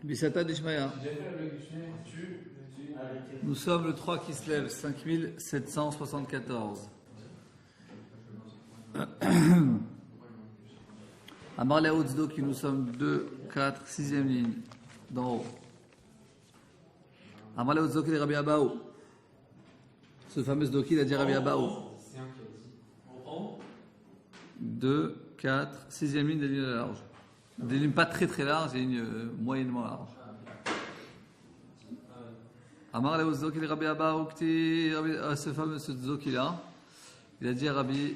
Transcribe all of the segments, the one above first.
Bisata Dishmaya. Nous sommes le 3 qui se lève, 5774. Amar Léo Tzdoki, nous sommes 2, 4, 6e ligne, d'en haut. Amar Léo Tzdoki de Rabbi Abaou. Ce fameux Tzdoki, il a dit Rabbi Abaou. 2, 4, 6e ligne des lignes larges. Des lignes pas très très larges, des lignes moyennement larges. Amar Léo Tzdoki de Rabbi Abaou, ce fameux Tzdoki là, il a dit à Rabbi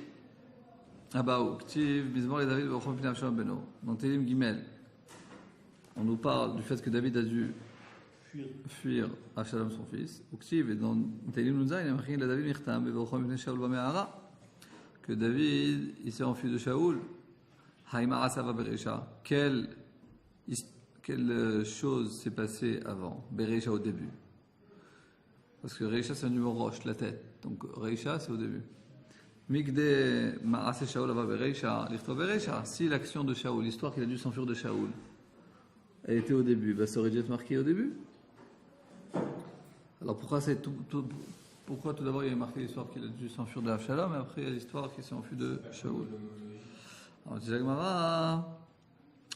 Abaou, Ktiv, Bizmor et David, Bachom Pinav Shalom Beno. Dans Télim Gimel, on nous parle du fait que David a dû fuir Avshalom son fils. Ktiv, et dans Télim Nunza, il y a marqué David Mirtam, et Bachom Pinav Shaul Bame'ara, que David, il s'est enfui de Shaoul. Haïma Asava Bereisha. Quelle chose s'est passée avant Bereisha au début. Parce que Reisha, c'est un numéro roche, la tête. Donc Reisha, c'est au début. Mikde Maase Shaul Ava Bereisha, l'Ichto Bereisha. Si l'action de Shaoul, l'histoire qu'il a dû s'enfuir de Shaoul, elle était au début, bah, ça aurait dû être marqué au début. Alors pourquoi pourquoi tout d'abord il y a marqué l'histoire qu'il a dû s'enfuir de Avshalom, et après il y a l'histoire qu'il s'est enfui de Shaoul. Alors tu dis Gemara,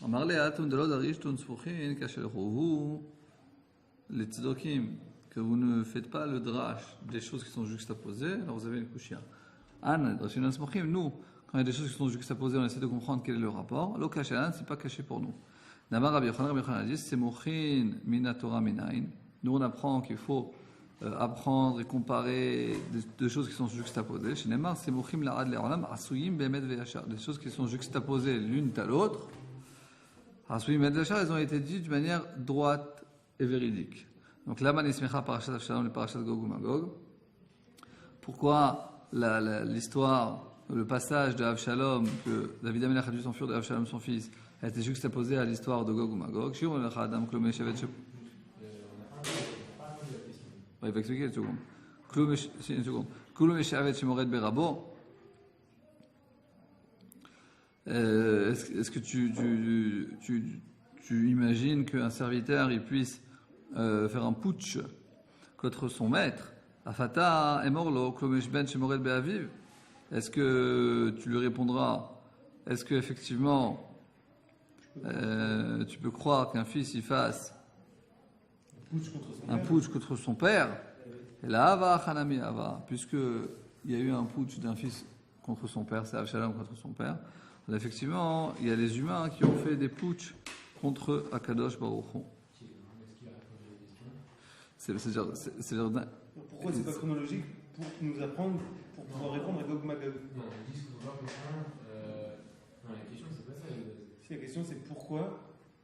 Amar Le'atun de l'Odarish Tun Sfuchin Kashel Rohu, les Tzdokim, que vous ne faites pas le drash des choses qui sont juxtaposées, alors vous avez une kushia. Nous, quand il y a des choses qui sont juxtaposées, on essaie de comprendre quel est le rapport. Lo kashelan, c'est pas caché pour nous. Namar Rabbi Yochanan a dit, c'est mochin mina Torah minayin. Nous, on apprend qu'il faut apprendre et comparer des choses qui sont juxtaposées. Chez Neymar, c'est mochim la'ad le'olam asuyim be'emet ve'yashar. Des choses qui sont juxtaposées l'une à l'autre. Asuyim be'emet ve'yashar, elles ont été dites d'une manière droite et véridique. Donc là, Manismecha parashat Avshalom et parashat Gog ou Magog. Pourquoi l'histoire, le passage de Avshalom, que David Amelech a dû s'enfuir de Avshalom, son fils, a été juxtaposé à l'histoire de Gog ou Magog. Il va expliquer une seconde. Kloum Eshavet Shemoret Berabo. Est-ce que tu imagines qu'un serviteur il puisse faire un putsch contre son maître? Afata Emorlo, Klomesh Ben Shemoret Beaviv. Est-ce que tu lui répondras? Est-ce que effectivement tu peux croire qu'un fils il fasse un putsch contre son père? Et là, Ava Hanami Ava, puisque il y a eu un putsch d'un fils contre son père, c'est Avshalom contre son père. Là, effectivement, il y a les humains qui ont fait des putsch contre Akadosh Baruch Hu. Pourquoi c'est pas chronologique pour nous apprendre, pour pouvoir répondre à Gog Magog? Non, on dit ce qu'on doit comprendre. Non, la question c'est pas ça. Si la question c'est pourquoi,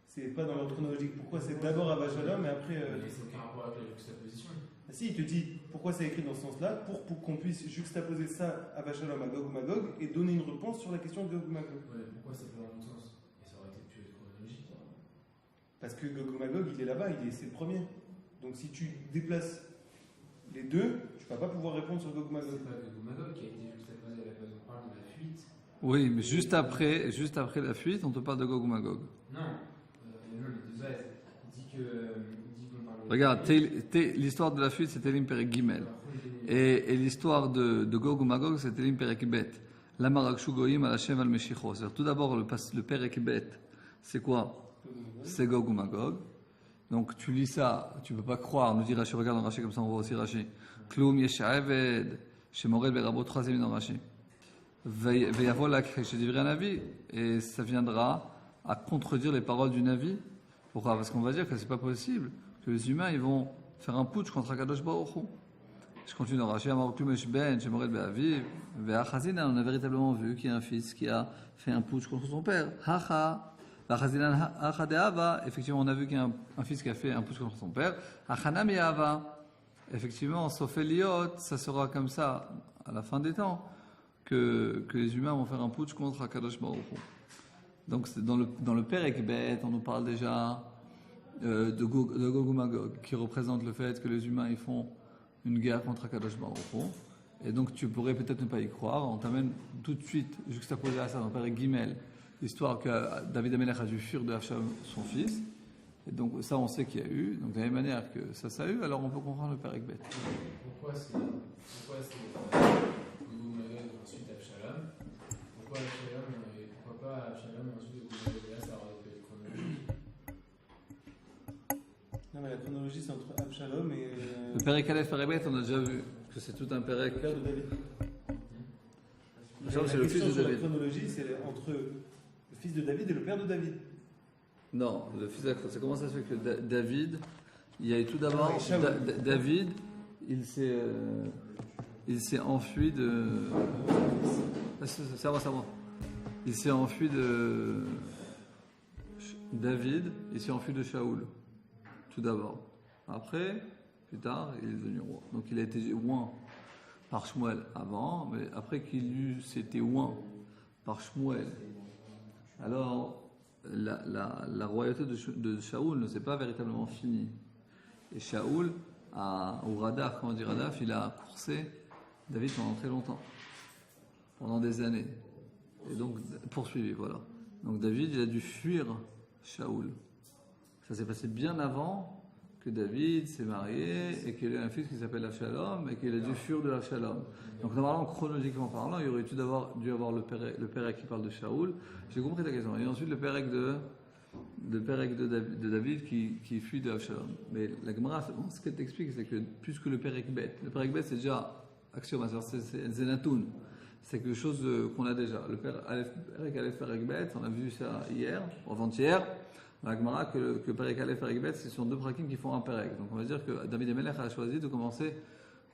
c'est pas dans l'ordre chronologique. Pourquoi c'est d'abord Avshalom et après. C'est aucun rapport avec la juxtaposition. Ah si, il te dit pourquoi c'est écrit dans ce sens-là, pour qu'on puisse juxtaposer ça Avshalom à Gog ou Magog et donner une réponse sur la question de Gog ou Magog. Ouais, pourquoi c'est pas dans le sens? Et ça aurait été pu être chronologique. Parce que Gog ou Magog, il est là-bas, c'est le premier. Donc si tu déplaces les deux, tu vas pas pouvoir répondre sur Gog ou Magog. C'est pas Gog ou Magog qui a été juxtaposé à la base, on parle de la fuite. Oui, mais juste après la fuite, on te parle de Gog ou Magog. Non, mais désolé, il dit qu'on parle de... Regarde, l'histoire de la fuite, c'est Télim Perek Gimel. Et l'histoire de Gog ou Magog, c'est Télim Perek Bet. L'Amarakshu Goyim al Hashem al Meshicho. C'est-à-dire, tout d'abord, le Perek Bet, c'est quoi? C'est Gog ou Magog. Donc tu lis ça, tu peux pas croire, nous dit Rashi, regarde dans Rashi comme ça on voit aussi Rashi. Kloum Yeshaved, Shemoret Berabo, 3e dans Rashi. Veyavol chez un avis, et ça viendra à contredire les paroles du Navi. Pourquoi? Parce qu'on va dire que c'est pas possible que les humains ils vont faire un putsch contre Akadosh Baruch Hu. Je continue dans Rashi, Amar Kloum Ben, Shemoret Beaviv, Ve'achazina, on a véritablement vu qu'il y a un fils qui a fait un putsch contre son père. Hacha. Effectivement, on a vu qu'il y a un fils qui a fait un putsch contre son père. Effectivement, sauf Eliot, ça sera comme ça à la fin des temps que les humains vont faire un putsch contre Akadosh Baruch Hu. Donc, c'est dans le Perek Bet, on nous parle déjà de Gog ou Magog, qui représente le fait que les humains ils font une guerre contre Akadosh Baruch Hu. Et donc, tu pourrais peut-être ne pas y croire. On t'amène tout de suite juxtaposé à ça dans le Perek Gimel. L'histoire que David Amelech a dû fuir de Avshalom son fils. Et donc ça, on sait qu'il y a eu. Donc de la même manière que ça a eu, alors on peut comprendre le Perek Bet. Pourquoi c'est Gog Magog ensuite Avshalom? Pourquoi Avshalom et pourquoi pas Avshalom et ensuite Gog Magog? Là, ça aurait été chronologique. Non, mais la chronologie, c'est entre Absalom et. Le Perek Aleph, Perek Bet, on a déjà vu que c'est tout un Perek. Le père de David. Absalom, c'est La le fils question de sur la David. chronologie, c'est entre le fils de David et le père de David. Non, le fils de c'est comment ça se fait que David, il y a eu tout d'abord Ah, Shaoul. David, il s'est enfui de. C'est à moi. Il s'est enfui de David, il s'est enfui de Shaoul, tout d'abord. Après, plus tard, il est devenu roi. Donc il a été oint par Shmuel avant, mais après qu'il eut s'était oint par Shmuel, alors la royauté de Shaoul ne s'est pas véritablement finie. Et Shaoul, au Radaf, comment dire Radaf, il a coursé David pendant très longtemps, pendant des années. Et donc, poursuivi, voilà. Donc David, il a dû fuir Shaoul. Ça s'est passé bien avant que David s'est marié et qu'il a un fils qui s'appelle Avshalom et qu'il a dû fuir de Avshalom. Donc normalement, chronologiquement parlant, il y aurait dû avoir le Pérec qui parle de Shaoul. J'ai compris ta question. Et ensuite le Pérec de David qui fuit de Avshalom. Mais la Gemara, ce qu'elle t'explique, c'est que puisque le Pérec Bet c'est déjà axiome, c'est Zenatoun. C'est quelque chose qu'on a déjà. Le Pérec Aleph Pérec Bet, on a vu ça hier, ou avant-hier. Dans la Gemara, que Pérec Aleph Pérec Bet, ce sont deux prakim qui font un Pérec. Donc on va dire que David Emelech a choisi de commencer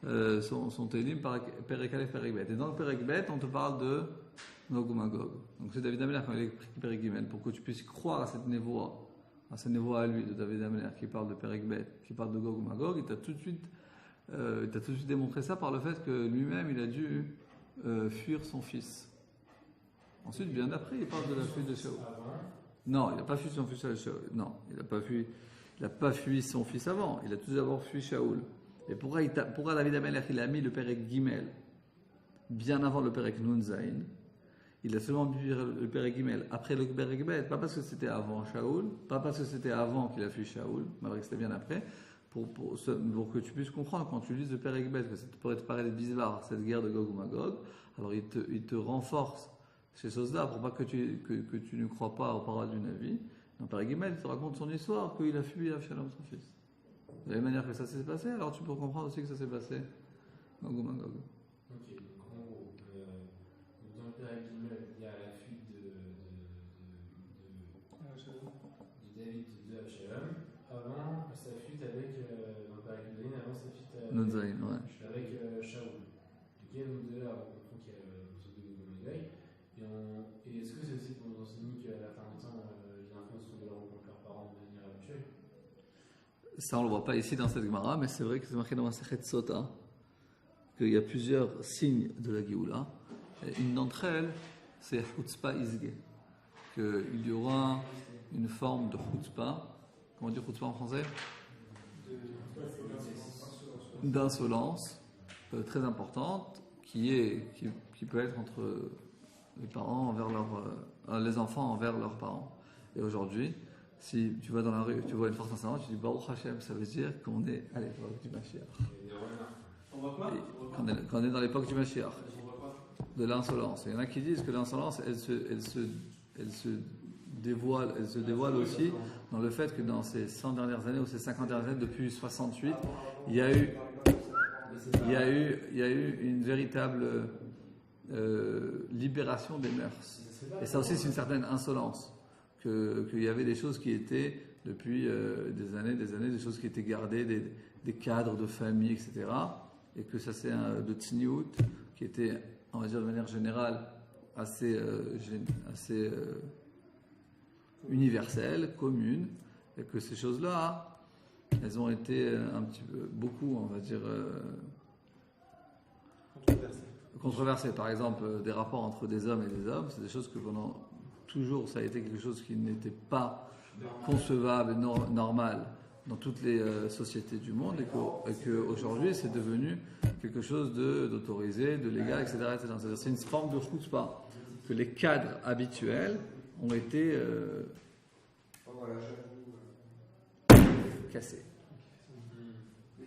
son Télim par Pérec Aleph Pérec Bet. Et dans le Pérec Bet, on te parle de Gog ou Magog. Donc c'est David Emelech quand il a écrit Pérec Gimel, pour que tu puisses croire à cette névoie à lui de David Emelech qui parle de Pérec Bet, qui parle de Gog ou Magog. Il t'a tout de suite démontré ça par le fait que lui-même il a dû fuir son fils. Ensuite, bien après, il parle de la fuite de Shaoul. Non, il n'a pas fui son fils à Shaoul. Non, il n'a pas fui son fils avant. Il a tout d'abord fui Shaoul. Et pourquoi David Amelech il a mis le Pérec Gimel bien avant le Pérec Nun Zayin? Il a seulement mis le Pérec Gimel après le Pérec Bet, pas parce que c'était avant Shaoul, pas parce que c'était avant qu'il a fui Shaoul, malgré que c'était bien après, pour que tu puisses comprendre quand tu lis le Pérec Bet, que ça pourrait te paraître bizarre, cette guerre de Gog ou Magog, alors il te renforce ces choses-là pour pas que tu ne crois pas aux paroles du Navi. Dans Pérec Gimel, il te raconte son histoire, qu'il a fui Avshalom, son fils. De la même manière que ça s'est passé, alors tu peux comprendre aussi que ça s'est passé Gog ou Magog. Ok, donc en gros, dans le Pérec Gimel, il y a la fuite de David de Avshalom avant sa fuite avec, dans le Pérec Gimel, avant sa fuite Nun Zayin, ouais. avec Shaoul. Ok, donc de là, on comprend qu'il y a le pseudo de Gog Magog. Et est-ce que c'est aussi pour nous enseigner qu'à la fin du temps, les enfants se de leur rencontre leurs parents de manière habituelle? Ça, on ne le voit pas ici dans cette Gemara, mais c'est vrai que c'est marqué dans la Masechet Sota qu'il y a plusieurs signes de la Géoula. Une d'entre elles, c'est Chutzpah Izge, qu'il y aura une forme de Chutzpah. Comment dire Chutzpah en français? D'insolence très importante qui peut être entre les parents envers les enfants envers leurs parents. Et aujourd'hui, si tu vas dans la rue, tu vois une force insolente, tu dis Baruch Hashem, ça veut dire qu'on est à l'époque du Mashiach. On voit quoi? Qu'on est dans l'époque du Mashiach, de l'insolence. Il y en a qui disent que l'insolence, elle se dévoile aussi dans le fait que dans ces 100 dernières années ou ces 50 dernières années, depuis 68, il y a eu une véritable libération des mœurs. Et ça aussi, c'est une certaine insolence. Qu'il y avait des choses qui étaient, depuis des années, des choses qui étaient gardées, des cadres de famille, etc. Et que ça, c'est de Tzniout, qui était, on va dire de manière générale, assez universelle, commune, et que ces choses-là, elles ont été un petit peu, beaucoup, on va dire, controversées. Par exemple, des rapports entre des hommes et des hommes, c'est des choses que pendant toujours, ça a été quelque chose qui n'était pas concevable et normal dans toutes les sociétés du monde, et qu'aujourd'hui, c'est devenu quelque chose d'autorisé, de légal, etc. C'est-à-dire, c'est une forme de chutzpah, que les cadres habituels ont été cassé.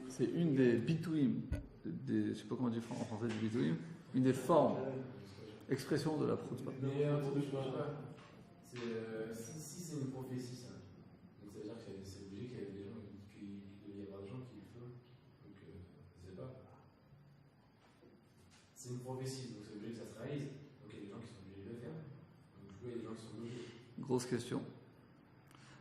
C'est une des bitouim, je ne sais pas comment on dit en français du bitouim, une des formes, expression de la chutzpah. Mais un truc, je pense pas. Si c'est une prophétie, ça. Donc ça veut dire que c'est obligé qu'il y ait des gens qu'il doit y avoir des gens qui le font. Donc je sais pas. C'est une prophétie, donc c'est obligé que ça se réalise. Donc il y a des gens qui sont obligés de le faire. Donc du coup il y a des gens qui sont obligés. Grosse question.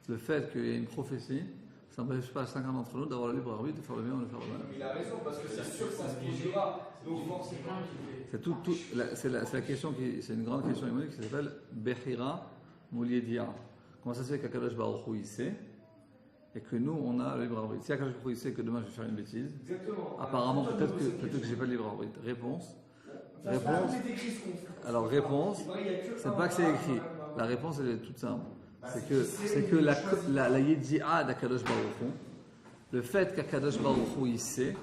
Le fait qu'il y ait une prophétie, ça n'empêche pas à chacun d'entre nous d'avoir le libre arbitre de faire le bien ou de faire le mal. Il a raison, parce que c'est sûr que ça se produira. Donc forcément. C'est la question c'est une grande question immuable qui s'appelle Bechira Mouliedia. Comment ça se fait qu'Akadosh Baruch Hu il sait et que nous on a le libre arbitre? Si Akadosh Baruch Hu il sait que demain je vais faire une bêtise, apparemment peut-être que j'ai pas le libre arbitre. Réponse. Alors réponse, c'est pas que c'est écrit. La réponse elle est toute simple. C'est que la Yedi'a d'Akadosh Baruch Hu, le fait qu'Akadosh Baruch Hu il sait,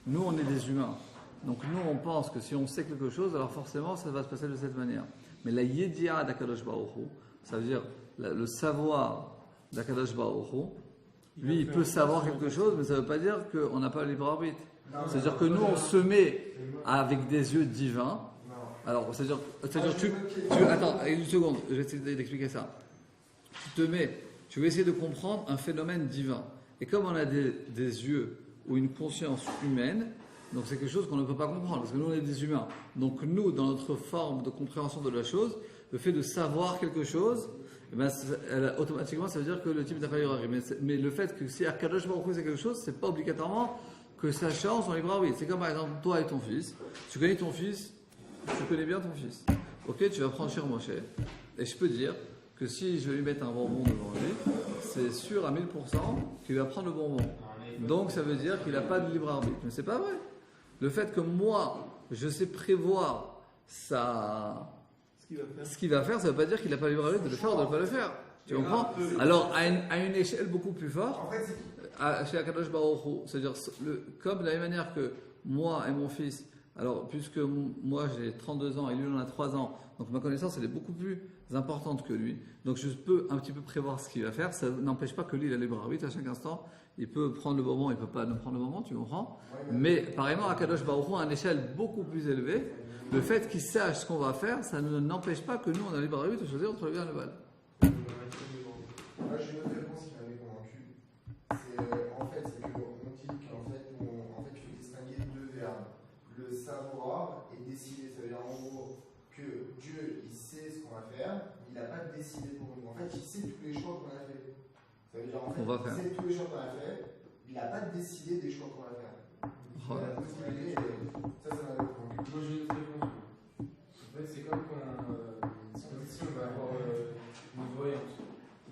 nous on est des humains. Donc nous on pense que si on sait quelque chose, alors forcément ça va se passer de cette manière. Mais la Yedi'a d'Akadosh Baruch Hu, ça veut dire le savoir d'Akadosh Baruch Hu, lui il peut savoir quelque chose, mais ça ne veut pas dire qu'on n'a pas le libre arbitre. C'est-à-dire que nous on se met avec des yeux divins. Alors c'est-à-dire attends une seconde, je vais essayer d'expliquer ça. Tu veux essayer de comprendre un phénomène divin. Et comme on a des yeux ou une conscience humaine, donc c'est quelque chose qu'on ne peut pas comprendre, parce que nous on est des humains. Donc nous, dans notre forme de compréhension de la chose, le fait de savoir quelque chose, eh ben, automatiquement ça veut dire que le type d'affaire arrive. Mais le fait que si Akadosh Baruch Hu c'est quelque chose, c'est pas obligatoirement que ça change son libre arbitre. C'est comme par exemple toi et ton fils. Tu connais ton fils, tu connais bien ton fils. Ok, tu vas prendre cher Moshe. Et je peux dire que si je vais lui mettre un bonbon devant lui, c'est sûr à 1000% qu'il va prendre le bonbon. Donc ça veut dire qu'il n'a pas de libre arbitre. Mais c'est pas vrai. Le fait que moi, je sais prévoir ce qu'il va faire, ça ne veut pas dire qu'il n'a pas le libre arbitre de le faire ou de ne pas le faire. Tu comprends? Alors à une échelle beaucoup plus forte, chez Akadosh Baruch Hu, c'est-à-dire comme de la même manière que moi et mon fils, alors puisque moi j'ai 32 ans et lui il en a 3 ans, donc ma connaissance elle est beaucoup plus importante que lui, donc je peux un petit peu prévoir ce qu'il va faire. Ça n'empêche pas que lui il a le libre arbitre à chaque instant. Il peut prendre le moment, il ne peut pas ne prendre le moment, tu comprends? Mais pareillement, Akadosh Baruch Hu, à une échelle beaucoup plus élevée, le fait qu'il sache ce qu'on va faire, ça ne n'empêche pas que nous, on a le libre arbitre de choisir entre le bien et le mal. Moi, j'ai une autre réponse qui m'avait convaincu. C'est c'est qu'on dit qu'en fait, tu peux distinguer deux verbes. Le savoir et décider. Ça veut dire en gros que Dieu, il sait ce qu'on va faire, mais il n'a pas décidé pour nous. En fait, il sait tous les choix qu'on a fait. Ça veut dire en fait, il sait tous les choix qu'on a fait, il n'a pas décidé des choix qu'on va faire. Il a la possibilité, ça m'avait convaincu. Moi j'ai une autre réponse. En fait, c'est comme quand si on va avoir une voyante.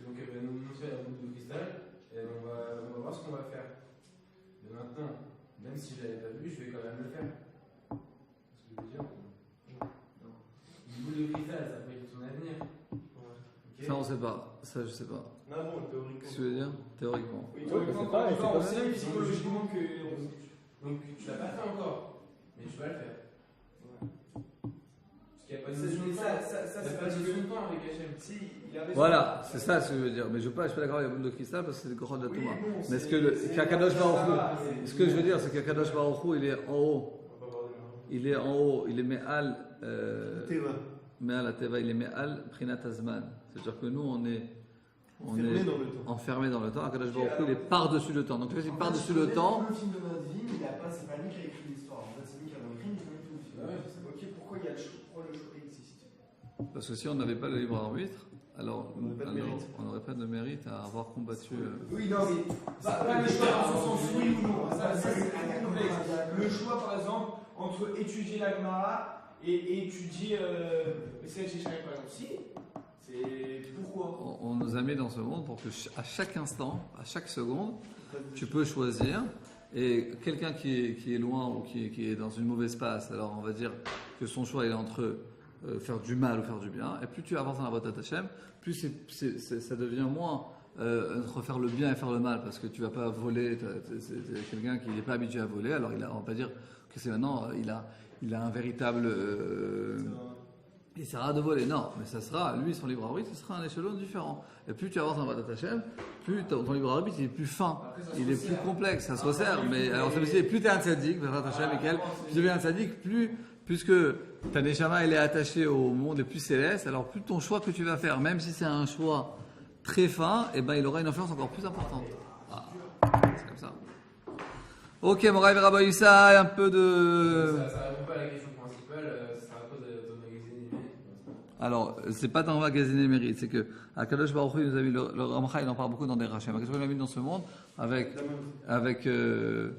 Donc elle va nous montrer la boule de cristal et on va voir ce qu'on va faire. Mais maintenant, même si je l'avais pas vu, je vais quand même le faire. Ce que je veux dire. Non. Une boule de cristal, ça peut être son avenir. Okay. Ça on sait pas, ça je sais pas. Non, bon, théoriquement. Qu'est-ce que tu veux dire? Théoriquement. Oui, théoriquement, quand tu vas, on sait psychologiquement que. Donc tu l'as pas fait encore, mais tu vas le faire. Parce qu'il n'y a pas de notion de temps. Il n'y a pas de notion de temps avec Hachem. Si, il a raison. Voilà, c'est ça ce que je veux dire. Mais je ne suis pas d'accord avec la boule de cristal parce que c'est le Goron de la Touma. Mais ce que qu'Akadosh Baruch Hu, ce que je veux dire, c'est qu'Akadosh Baruch Hu, il est en haut. Il est en haut, il est Me'al. Me'al Ateva, il est Me'al Prinat Azman. C'est-à-dire que nous, on est enfermé dans le temps. Akadosh Baruch Hu, il est par-dessus le temps. Donc, il est par-dessus le temps. Le film de notre vie, c'est pas lui qui a écrit l'histoire. En fait, c'est lui qui a écrit, il a tout le film. Ok, pourquoi le choix existe? Parce que si on n'avait pas le libre arbitre, alors on n'aurait pas de mérite à avoir combattu. Oui, non, mais pas le choix dans son sens oui ou non. Ça, c'est complexe. Le choix, par exemple, entre étudier la Gemara et étudier Messiah Chéchari, par exemple. Si, c'est pourquoi On nous a mis dans ce monde pour que à chaque instant, à chaque seconde, tu peux choisir. Et quelqu'un qui est loin ou qui est dans une mauvaise passe, alors on va dire que son choix il est entre faire du mal ou faire du bien. Et plus tu avances dans la voie Hachem, plus ça devient moins entre faire le bien et faire le mal, parce que tu vas pas voler. C'est quelqu'un qui n'est pas habitué à voler. Alors on va pas dire que c'est maintenant il a un véritable il essaiera de voler. Non, mais ça sera, lui, son libre arbitre, ce sera un échelon différent. Et plus tu avances dans Vadat Hashem, plus ton libre arbitre il est plus fin, il est plus complexe, ça se resserre. Mais alors ça veut dire, plus tu es un tzaddik, Vadat Hashem, plus tu deviens un tzaddik, puisque ta neshama elle est attachée au monde des plus célestes, alors plus ton choix que tu vas faire, même si c'est un choix très fin, eh ben il aura une influence encore plus importante. Ah, c'est comme ça. Ok, Moraï Rabaïssa, un peu de. Ça répond pas à la question principale, ça répond à ton magazine. Alors, c'est pas dans magasiner mérite, c'est que Akadosh Baruch Hu nous a mis le Ramcha, il en parle beaucoup dans des rachats. Akadosh Baruch Hu l'a mis dans ce monde avec le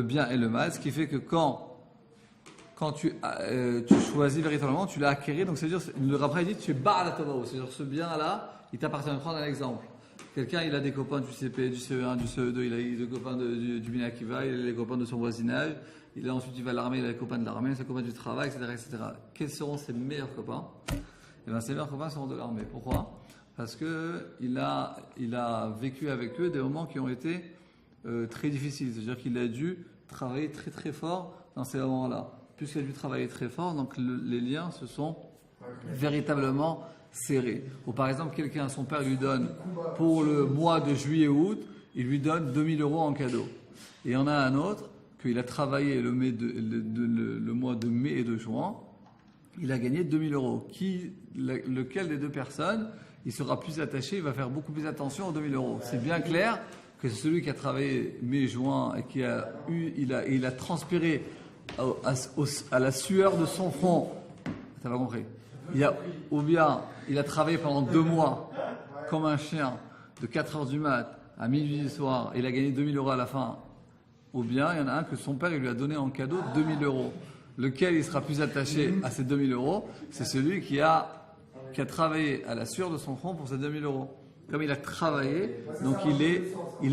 bien et le mal, ce qui fait que quand tu choisis véritablement, tu l'as acquéri. Donc, c'est-à-dire, le Ramcha dit tu es bar la Tova, c'est-à-dire ce bien-là, il t'appartient. Prendre un exemple. Quelqu'un, il a des copains du CP, du CE1, du CE2, il a des copains du Bina Akiva, il a les copains de son voisinage, ensuite il va à l'armée, il a les copains de l'armée, ses copains du travail, etc. Quels seront ses meilleurs copains? Eh bien, ses meilleurs copains seront de l'armée. Pourquoi? Parce qu'il a vécu avec eux des moments qui ont été très difficiles. C'est-à-dire qu'il a dû travailler très très fort dans ces moments-là. Puisqu'il a dû travailler très fort, donc les liens se sont véritablement serrés. Ou par exemple, son père lui donne, pour le mois de juillet-août, il lui donne 2000 € en cadeau. Et il y en a un autre, qu'il a travaillé le mois de mai et de juin, il a gagné 2000 €. Lequel des deux personnes, il sera plus attaché, il va faire beaucoup plus attention aux 2000 €. C'est bien clair que c'est celui qui a travaillé mai-juin et il a transpiré à la sueur de son front. T'as pas compris? Ou bien il a travaillé pendant 2 mois comme un chien de 4h du mat à minuit du soir et il a gagné 2000 € à la fin. Ou bien il y en a un que son père il lui a donné en cadeau 2000 €. Lequel il sera plus attaché à ces 2000 €? C'est celui qui a travaillé à la sueur de son front pour ces 2000 €. Comme il a travaillé, donc il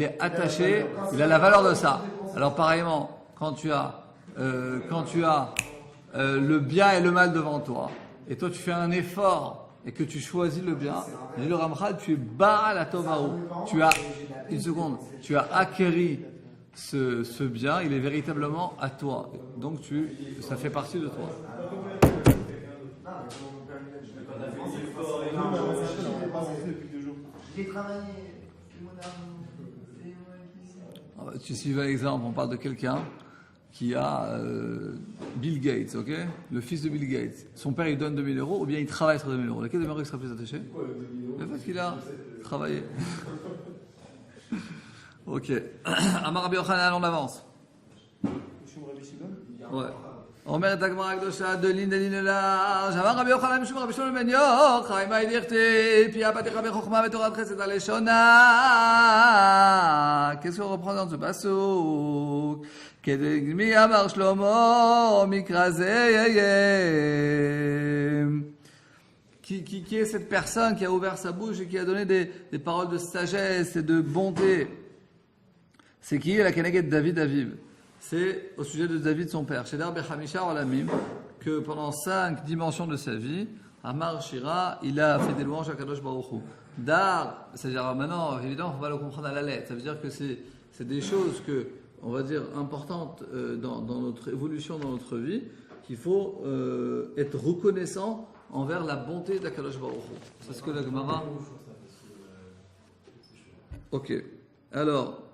est attaché, il a la valeur de ça. Alors pareillement, quand tu as le bien et le mal devant toi, et toi tu fais un effort et que tu choisis le bien, le Ramchal, tu es bar la Tovaou. Tu as acquéri ce bien, il est véritablement à toi. Donc ça fait partie de toi. J'ai travaillé. Tu suivais l'exemple, on parle de quelqu'un qui a Bill Gates, ok? Le fils de Bill Gates. Son père il donne 2000 € ou bien il travaille sur 2000 €. Lequel des il sera plus attaché? Le fait qu'il a travaillé. Ok. Amar Rabbi Yochanan, on avance. Ouais. אומרת הגמרא הקדושה דלין אלא אמר רבי יוחנן משום רבי שלמה בן יוחאי מאי דכתיב פי אבא תרבה חוכמה ותורת חסד הלשונה. Qu'est-ce qu'on reprend dans ce pasuk? כדמי אמר שלמה מקרא זה qui est cette personne qui a ouvert sa bouche et qui a donné des paroles de sagesse et de bonté? C'est qui? La Keneged David Aviv. C'est au sujet de David, son père. Chez Darbe Hamisha Olamim, que pendant 5 dimensions de sa vie, Amar Shira, il a fait des louanges à Kadosh Baruch Hu. Dar, c'est-à-dire maintenant, évidemment, on va le comprendre à la lettre. Ça veut dire que c'est des choses on va dire, importantes dans notre évolution, dans notre vie, qu'il faut être reconnaissant envers la bonté d'Akadosh Baruch Hu. C'est ce que la Gemara. Ok. Alors.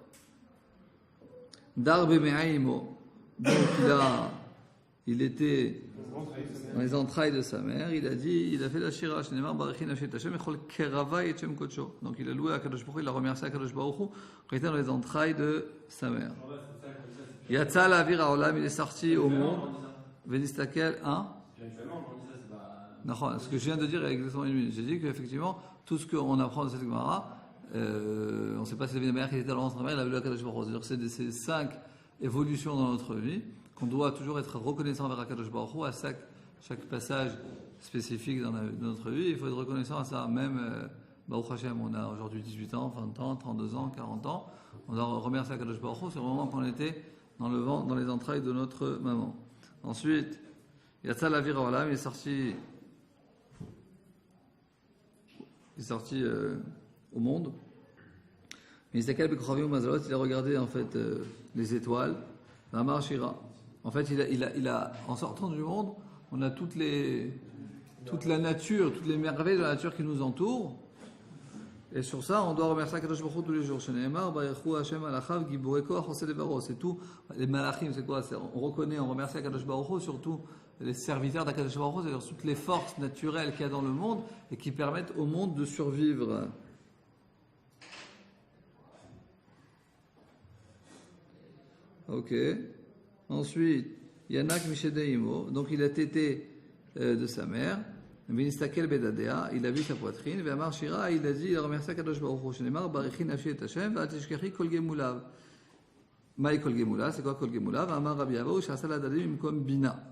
Darbe Me'aimo, donc il était dans les entrailles de sa mère, il a fait la shira, donc il a loué à Kadosh Baruch Hu, il a remercié à Kadosh Baruch Hu, qui était dans les entrailles de sa mère. Yatsa Lavir Haolam, il est sorti au monde, Venistakel, ce que je viens de dire est exactement une minute. J'ai dit qu'effectivement, tout ce qu'on apprend de cette Gemara, on ne sait pas si la vie de la mère qui était dans l'entre mère, il a vu Akadosh Baruch Hu. C'est-à-dire ces 5 évolutions dans notre vie qu'on doit toujours être reconnaissant vers Akadosh Baruch Hu à chaque passage spécifique dans notre vie. Il faut être reconnaissant à ça. Même Baruch Hashem, on a aujourd'hui 18 ans, 20 ans, 32 ans, 40 ans. On doit remercier Akadosh Baruch Hu sur le moment qu'on était dans le ventre, dans les entrailles de notre maman. Ensuite, Yatsa Lavir Haolam, il est sorti au monde. Il a regardé en fait les étoiles. En fait, il a en sortant du monde, on a toute la nature, toutes les merveilles de la nature qui nous entourent. Et sur ça, on doit remercier Akadosh Baruch Hu tous les jours. Sheneemar, Baruchu Hashem alachav, Giborei koach, Oseh levaros. C'est tout. Les malachim, c'est quoi? On reconnaît, on remercie Akadosh Baruch Hu, surtout les serviteurs d'Akadosh Baruch Hu, c'est-à-dire toutes les forces naturelles qu'il y a dans le monde et qui permettent au monde de survivre. Ok. Ensuite, Yanak Mishedeimo, donc il a tété de sa mère. Vinistakel Bedadea, il a vu sa poitrine. Ve'amar Shira, il a dit, il a remercié Kadosh Baruch Hu. Shenemar, Barichi Nafshi et Hashem, Va'atishkechi Kol Gemulav. Maï Kol Gemulav, c'est quoi Kol Gemulav? Amar Rabbi Avo, Shasal Adadim Kom Bina.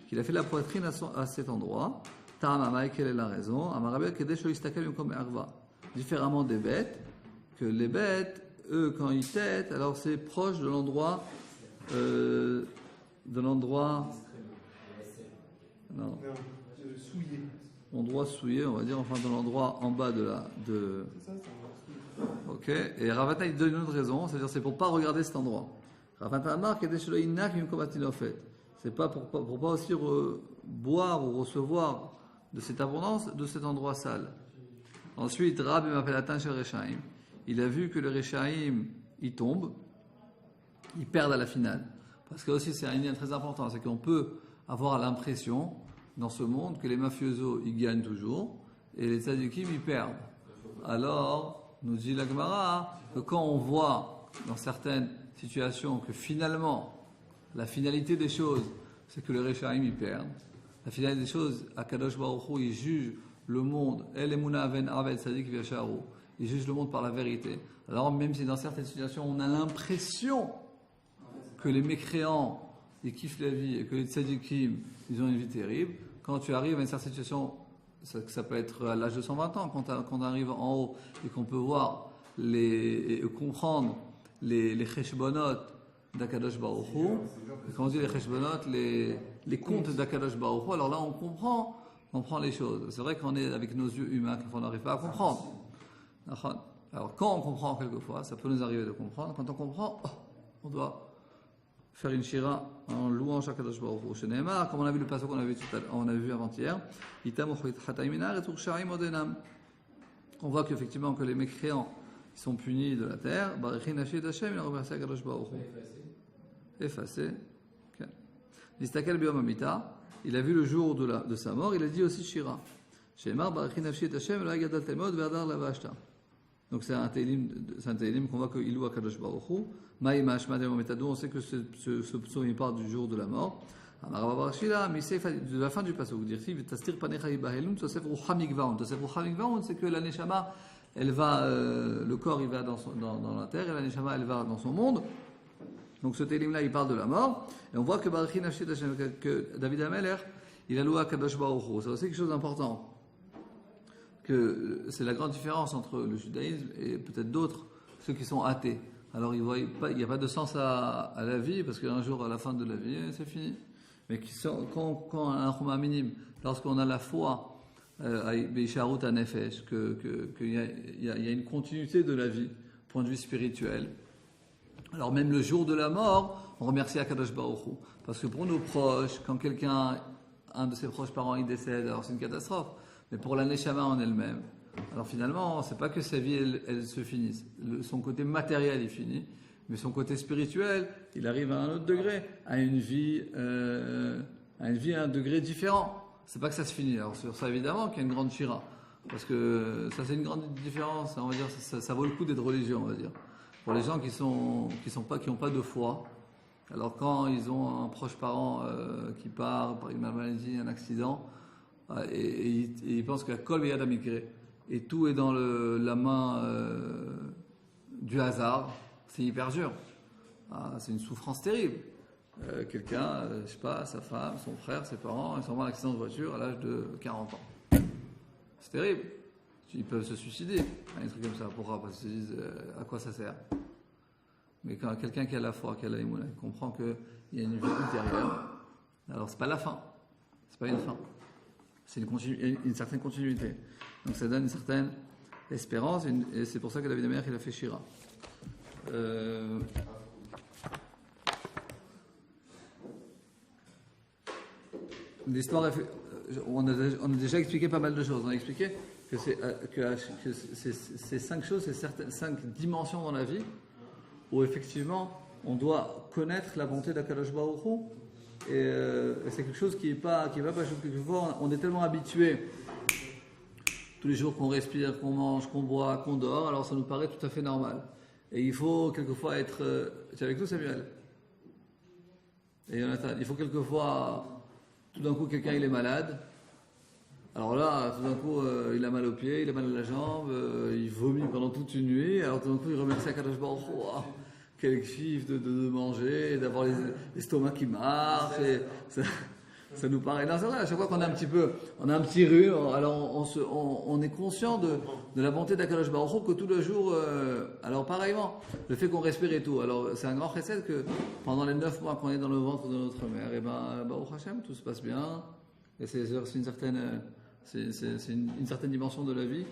Qu'il a fait la poitrine à cet endroit. Ta'ama Maï, quelle est la raison? Amar Rabbi Kedesh Lo Istakel Kom Arva. Différemment des bêtes, que les bêtes, eux, quand ils têtent, alors c'est proche de l'endroit. Non. Souillé. Endroit souillé, on va dire, enfin dans l'endroit en bas de la. C'est ça, c'est Ok. Et Ravata il donne une autre raison, c'est-à-dire c'est pour pas regarder cet endroit. Ravata marque et des inak en fait. C'est pas pour pas aussi boire ou recevoir de cette abondance de cet endroit sale. Ensuite, Rabbi m'appelle Atan shel Rechaim. Il a vu que le Rechaim ils tombent, ils perdent à la finale. Parce que aussi c'est un lien très important, c'est qu'on peut avoir l'impression dans ce monde que les mafiosos ils gagnent toujours et les tzadikim ils perdent. Alors, nous dit la Gemara que quand on voit dans certaines situations que finalement la finalité des choses c'est que les Rechaim ils perdent, la finalité des choses, Akadosh Baruch Hu il juge le monde, El Emuna Aven Aved Tzadik V'Yasharu, il juge le monde par la vérité. Alors même si dans certaines situations on a l'impression que les mécréants ils kiffent la vie et que les tzadikim ils ont une vie terrible, quand tu arrives à une certaine situation, ça peut être à l'âge de 120 ans, quand on arrive en haut et qu'on peut voir et comprendre les cheshbonot d'Akadosh Baruch Hu, quand on dit les cheshbonot, les comptes d'Akadosh Baruch Hu, alors là on comprend les choses. C'est vrai qu'on est avec nos yeux humains qu'on n'arrive pas à comprendre. Alors quand on comprend quelquefois, ça peut nous arriver de comprendre, quand on comprend, on doit faire une shira en louant Akadosh Baruch Hu. Sheneemar, comme on a vu le passage qu'on avait vu avant-hier, on voit qu'effectivement que les mécréants sont punis de la terre. Barichi Nafshi et Hashem, il a remercié Akadosh Baruch Hu. Effacé. Nistakel Biyom Amita, il a vu le jour de sa mort, il a dit aussi shira. Sheneemar, Barichi Nafshi et Hashem, la Gadal Temod, Verdar Lavashta. Donc c'est un télim qu'on voit qu'il loue Akadosh Baruch Hu. D'où on sait que ce psaume il parle du jour de la mort. De la fin du passage, vous dire c'est que la neshama, elle va, le corps il va dans la terre et la neshama elle va dans son monde. Donc ce télim là il parle de la mort et on voit que que David Ameler il a loué Akadosh Baruch Hu. C'est aussi quelque chose d'important. Que c'est la grande différence entre le judaïsme et peut-être d'autres, ceux qui sont athées. Alors il n'y a pas de sens à la vie, parce qu'un jour à la fin de la vie, c'est fini. Mais quand un Chuma minime, lorsqu'on a la foi, Beisharut Nefesh, qu'il y a une continuité de la vie, point de vue spirituel. Alors même le jour de la mort, on remercie Akadosh Baruch Hu. Parce que pour nos proches, quand un de ses proches parents il décède, alors c'est une catastrophe. Mais pour la Neshama en elle-même, alors finalement, c'est pas que sa vie elle se finisse. Son côté matériel est fini, mais son côté spirituel, il arrive à un autre degré, à une vie à un degré différent. C'est pas que ça se finit. Alors sur ça évidemment qu'il y a une grande shira, parce que ça c'est une grande différence. On va dire ça vaut le coup d'être religieux, on va dire. Pour les gens qui ont pas de foi. Alors quand ils ont un proche parent qui part par une maladie, un accident, et ils pensent qu'à kol veyad amikre, et tout est dans la main du hasard, c'est hyper dur. C'est une souffrance terrible. Quelqu'un, je sais pas, sa femme, son frère, ses parents, ils sont morts en accident de voiture à l'âge de 40 ans. C'est terrible. Ils peuvent se suicider, un truc comme ça. Pourquoi? Parce qu'ils se disent à quoi ça sert. Mais quand quelqu'un qui a la foi, qui a la émouna, il comprend qu'il y a une vie ultérieure, alors c'est pas la fin, c'est pas une fin. C'est une certaine continuité. Donc ça donne une certaine espérance, et c'est pour ça que David Ameler il a fait Shira. l'histoire, on a déjà expliqué pas mal de choses. On a expliqué que c'est 5 choses, c'est 5 dimensions dans la vie où effectivement on doit connaître la bonté d'Akadosh Baruch Hu. Et c'est quelque chose qui va pas quelquefois on est tellement habitué tous les jours qu'on respire, qu'on mange, qu'on boit, qu'on dort, alors ça nous paraît tout à fait normal. Et il faut quelquefois être... tu es avec nous, Samuel? Et Jonathan, il faut quelquefois... Tout d'un coup, quelqu'un il est malade. Alors là, tout d'un coup, il a mal au pied, il a mal à la jambe, il vomit pendant toute une nuit. Alors tout d'un coup, il remercie Akadosh Baruch Hu. Oh, quel kiff de manger, d'avoir l'estomac qui marche. Et ça nous paraît. Non, c'est vrai, à chaque fois qu'on a un petit rhume, alors on est conscient de la bonté d'Akadosh Baruch Hu que tout le jour. Alors pareillement, le fait qu'on respire et tout. Alors c'est un grand chesed que pendant les 9 mois qu'on est dans le ventre de notre mère, et Baruch Hashem, tout se passe bien. Et c'est une certaine dimension de la vie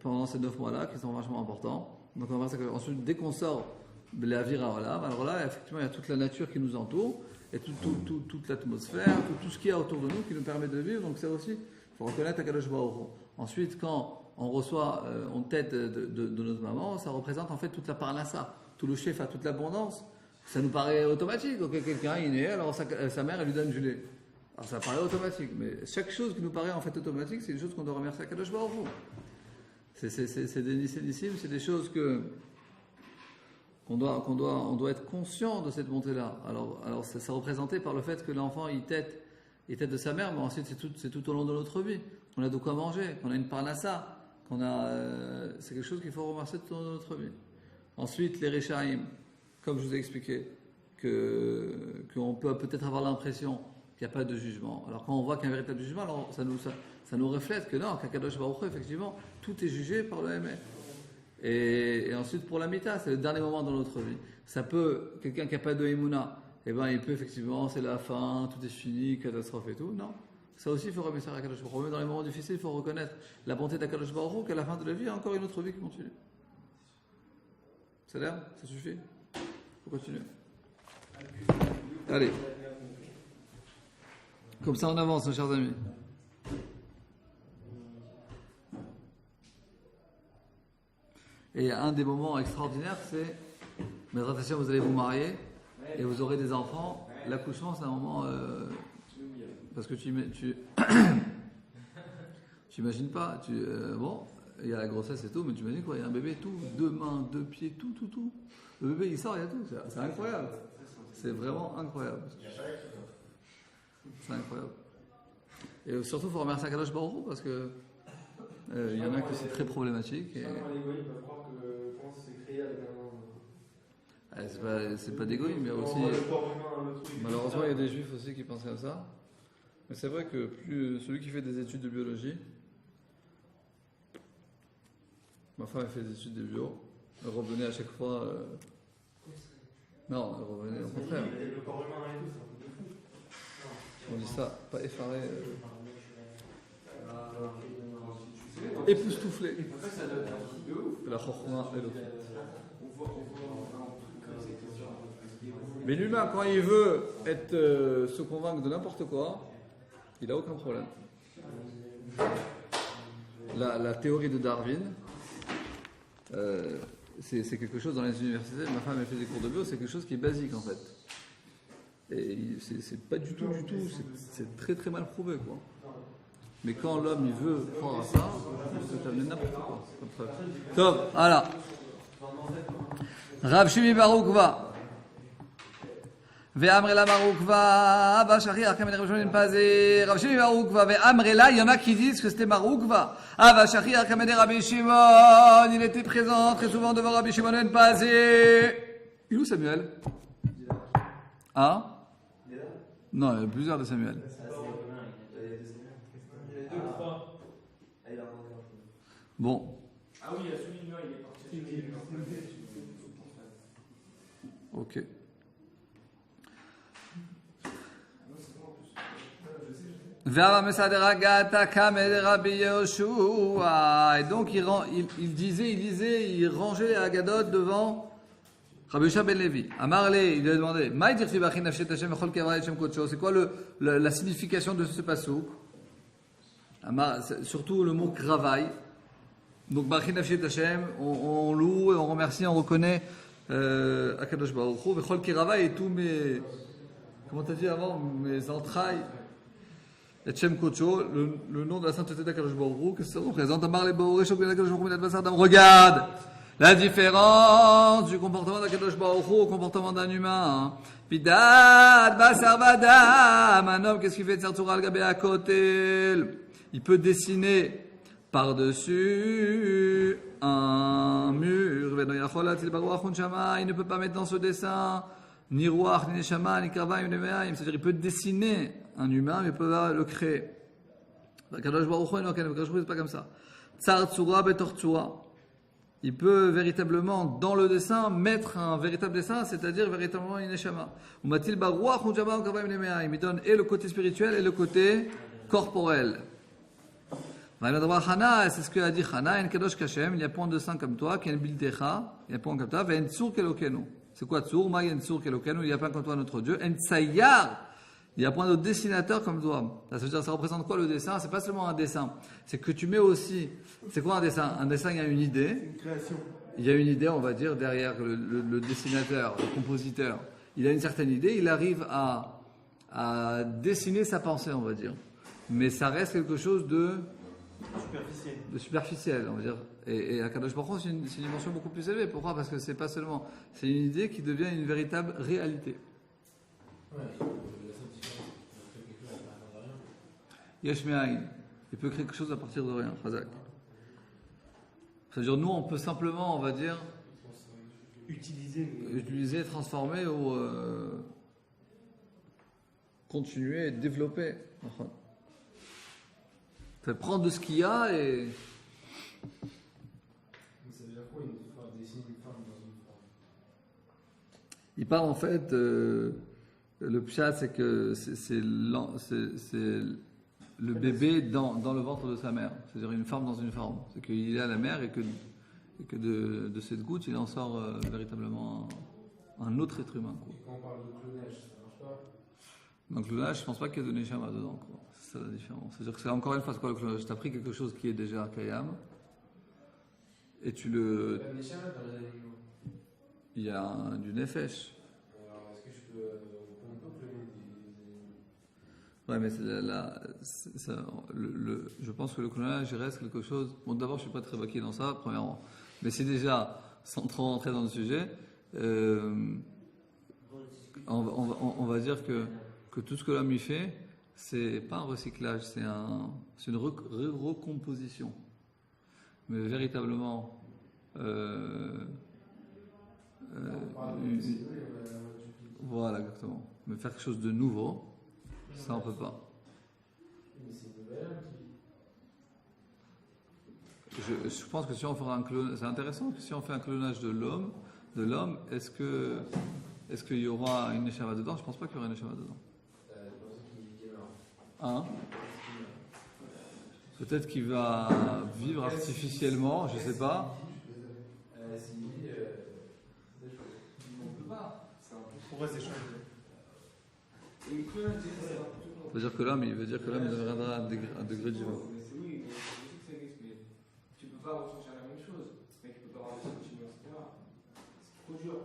pendant ces 9 mois-là qui sont vachement importants. Donc on va voir qu'ensuite, dès qu'on sort de la vie, alors là, effectivement, il y a toute la nature qui nous entoure. Et toute l'atmosphère, tout ce qu'il y a autour de nous qui nous permet de vivre. Donc ça aussi, il faut reconnaître Akadosh Baruch Hu. Ensuite, quand on reçoit en tête de notre maman, ça représente en fait toute la parnassa, tout le chef, toute l'abondance. Ça nous paraît automatique. Donc quelqu'un il est né, alors sa mère elle lui donne du lait. Alors ça paraît automatique, mais chaque chose qui nous paraît en fait automatique, c'est une chose qu'on doit remercier Akadosh Baruch Hu. C'est des nissim, c'est des choses qu'on doit être conscient de cette montée-là. Alors c'est représenté par le fait que l'enfant il tète de sa mère, mais ensuite c'est tout au long de notre vie. On a de quoi manger, qu'on a une parnassa, c'est quelque chose qu'il faut remercier tout au long de notre vie. Ensuite, les Rechaim, comme je vous ai expliqué, qu'on peut peut-être avoir l'impression qu'il n'y a pas de jugement. Alors quand on voit qu'il y a un véritable jugement, alors ça nous reflète que non, qu'Akadosh Baruch Hu, effectivement, tout est jugé par le MR. Et ensuite pour la mita, c'est le dernier moment dans notre vie. Quelqu'un qui n'a pas de Emouna, il peut effectivement, c'est la fin, tout est fini, catastrophe et tout. Non, ça aussi il faut remercier Akadosh Baruch Hu. Même dans les moments difficiles, il faut reconnaître la bonté d'Akadosh Baruch Hu, qu'à la fin de la vie, il y a encore une autre vie qui continue. C'est l'air? Ça suffit? Il faut continuer. Allez. Comme ça on avance, mes chers amis. Et un des moments extraordinaires, c'est, mais attention, vous allez vous marier et vous aurez des enfants. L'accouchement, c'est un moment, parce que tu imagines pas, bon, il y a la grossesse et tout, mais tu imagines quoi, il y a un bébé, tout, 2 mains, 2 pieds, tout. Le bébé, il sort, il y a tout. C'est incroyable. C'est vraiment incroyable. C'est incroyable. Et surtout, il faut remercier Akadosh Baruch Hu parce que il y en a que c'est très problématique. Et... c'est pas d'égoïsme, mais aussi. Malheureusement, il y a des juifs aussi qui pensaient à ça. Mais c'est vrai que celui qui fait des études de biologie, ma femme elle fait des études de bio, elle revenait à chaque fois. Non, elle revenait au contraire. Le corps humain et tout, c'est un peu fou. On dit ça, pas effaré. Époustouflé. La chorma et le Mais l'humain, quand il veut se convaincre de n'importe quoi, il n'a aucun problème. La théorie de Darwin, c'est quelque chose dans les universités. Ma femme elle fait des cours de bio, c'est quelque chose qui est basique en fait. Et c'est pas du tout, c'est très très mal prouvé quoi. Mais quand l'homme il veut croire à ça, ça peut amener n'importe quoi. Top, voilà. Rav Shimi Baruch va. Ve'amrela Baruch va. Abba Shachir, Kamen Rav Shimon Pazé. Rav Shimi Baruch va. Ve'amrela, il y en a qui disent que c'était Baruch va. Abba Shachir, Kamen Rabbi Shimon. Il était présent très souvent devant Rabbi Shimon Ben Pazé. Il est où Samuel? Hein? Non, il y a plusieurs de Samuel. Bon. Ah oui, il a celui là, il est parti. Ok. Et donc il rangeait les Haggadot devant Rabbi Yosha ben Levi. Amar le, il lui a demandé, Maï dirti bachin nafshet Hashem echol kevra Hashem kodsho. C'est quoi la signification de ce passouk? Surtout le mot gravaille. Donc bachin nafshet Hashem, on loue, on remercie, on reconnaît Akadosh Baruch Hu. Echol kevra et tous mes, comment t'as dit avant, mes entrailles. Hashem kodsho, le nom de la sainteté d'Akadosh Baruch Hu. Qu'est-ce que ça représente? Amar le Boré Shokben Akadosh Baruch Hu minat basar dam. Regarde la différence du comportement d'Akadosh Baruch Hu au comportement d'un humain. Pidad basar vadam. Un homme, qu'est-ce qu'il fait de Sartura al-Gabé à côté? Il peut dessiner par-dessus un mur. Il ne peut pas mettre dans ce dessin ni Ruach, ni Neshama, ni Karvaim, ni Me'aim. C'est-à-dire, il peut dessiner un humain, mais il peut pas le créer. Akadosh Baruch Hu, c'est pas comme ça. Tsar Tsura betor Tsura. Il peut véritablement, dans le dessin, mettre un véritable dessin, c'est-à-dire véritablement une Neshama. Il donne et le côté spirituel et le côté corporel. C'est ce que a dit Hana, il y a point de dessin comme toi, il y a un point comme toi, c'est quoi Tsur? Il y a point comme toi, notre Dieu. Il y a point de dessinateur comme toi. Ça veut dire, ça représente quoi le dessin? C'est pas seulement un dessin. C'est que tu mets aussi. C'est quoi un dessin? Un dessin, il y a une idée. C'est une création. Il y a une idée, on va dire, derrière le dessinateur, le compositeur. Il a une certaine idée, il arrive à dessiner sa pensée, on va dire. Mais ça reste quelque chose de superficiel, on va dire. Et à Kadosh Baruch Hu, c'est une dimension beaucoup plus élevée. Pourquoi? Parce que c'est pas seulement. C'est une idée qui devient une véritable réalité. Ouais, la seule différence, c'est qu'il peut créer quelque chose à partir de rien. Yesh me'ayin. Il peut créer quelque chose à partir de rien. Chazak. C'est-à-dire, nous, on peut simplement, on va dire, utiliser, transformer ou continuer et développer. C'est prendre de ce qu'il y a et. Mais ça veut dire quoi, dessiner une femme dans une forme? Il parle en fait. Le pshat, c'est que c'est le bébé dans le ventre de sa mère. C'est-à-dire une forme dans une forme. C'est qu'il est à la mère et que de cette goutte, il en sort véritablement un autre être humain. Quoi. Et quand on parle de clonage, ça marche pas? Donc le clonage, je pense pas qu'il y ait de Neshama dedans. Quoi. C'est ça la différence. C'est-à-dire que c'est encore une fois c'est quoi le clonage? Tu as pris quelque chose qui est déjà Kayam et tu le. Pas de Neshama dans les animaux. Il y a du Nefesh. Alors, est-ce que je peux. On peut cloner des animaux? Ouais, mais je pense que le clonage reste quelque chose. Bon, d'abord, je suis pas très baqué dans ça, premièrement. Mais c'est déjà, sans trop rentrer dans le sujet, on va dire que tout ce que l'homme y fait, c'est pas un recyclage, c'est une recomposition. Mais véritablement, voilà, exactement. Mais faire quelque chose de nouveau, ça on peut pas. Mais c'est une nouvelle Je pense que si on fera un clonage, c'est intéressant que si on fait un clonage de l'homme, est-ce qu'il y aura une neshama dedans? Je pense pas qu'il y aura une neshama dedans. Hein? Peut-être qu'il va vivre artificiellement, je sais pas. Pourquoi c'est changé? Ça veut dire que l'homme, il deviendra un degré divin. Oui, mais tu peux pas ressentir la même chose. Le mec, il peut pas avoir des sentiments, etc. C'est trop dur.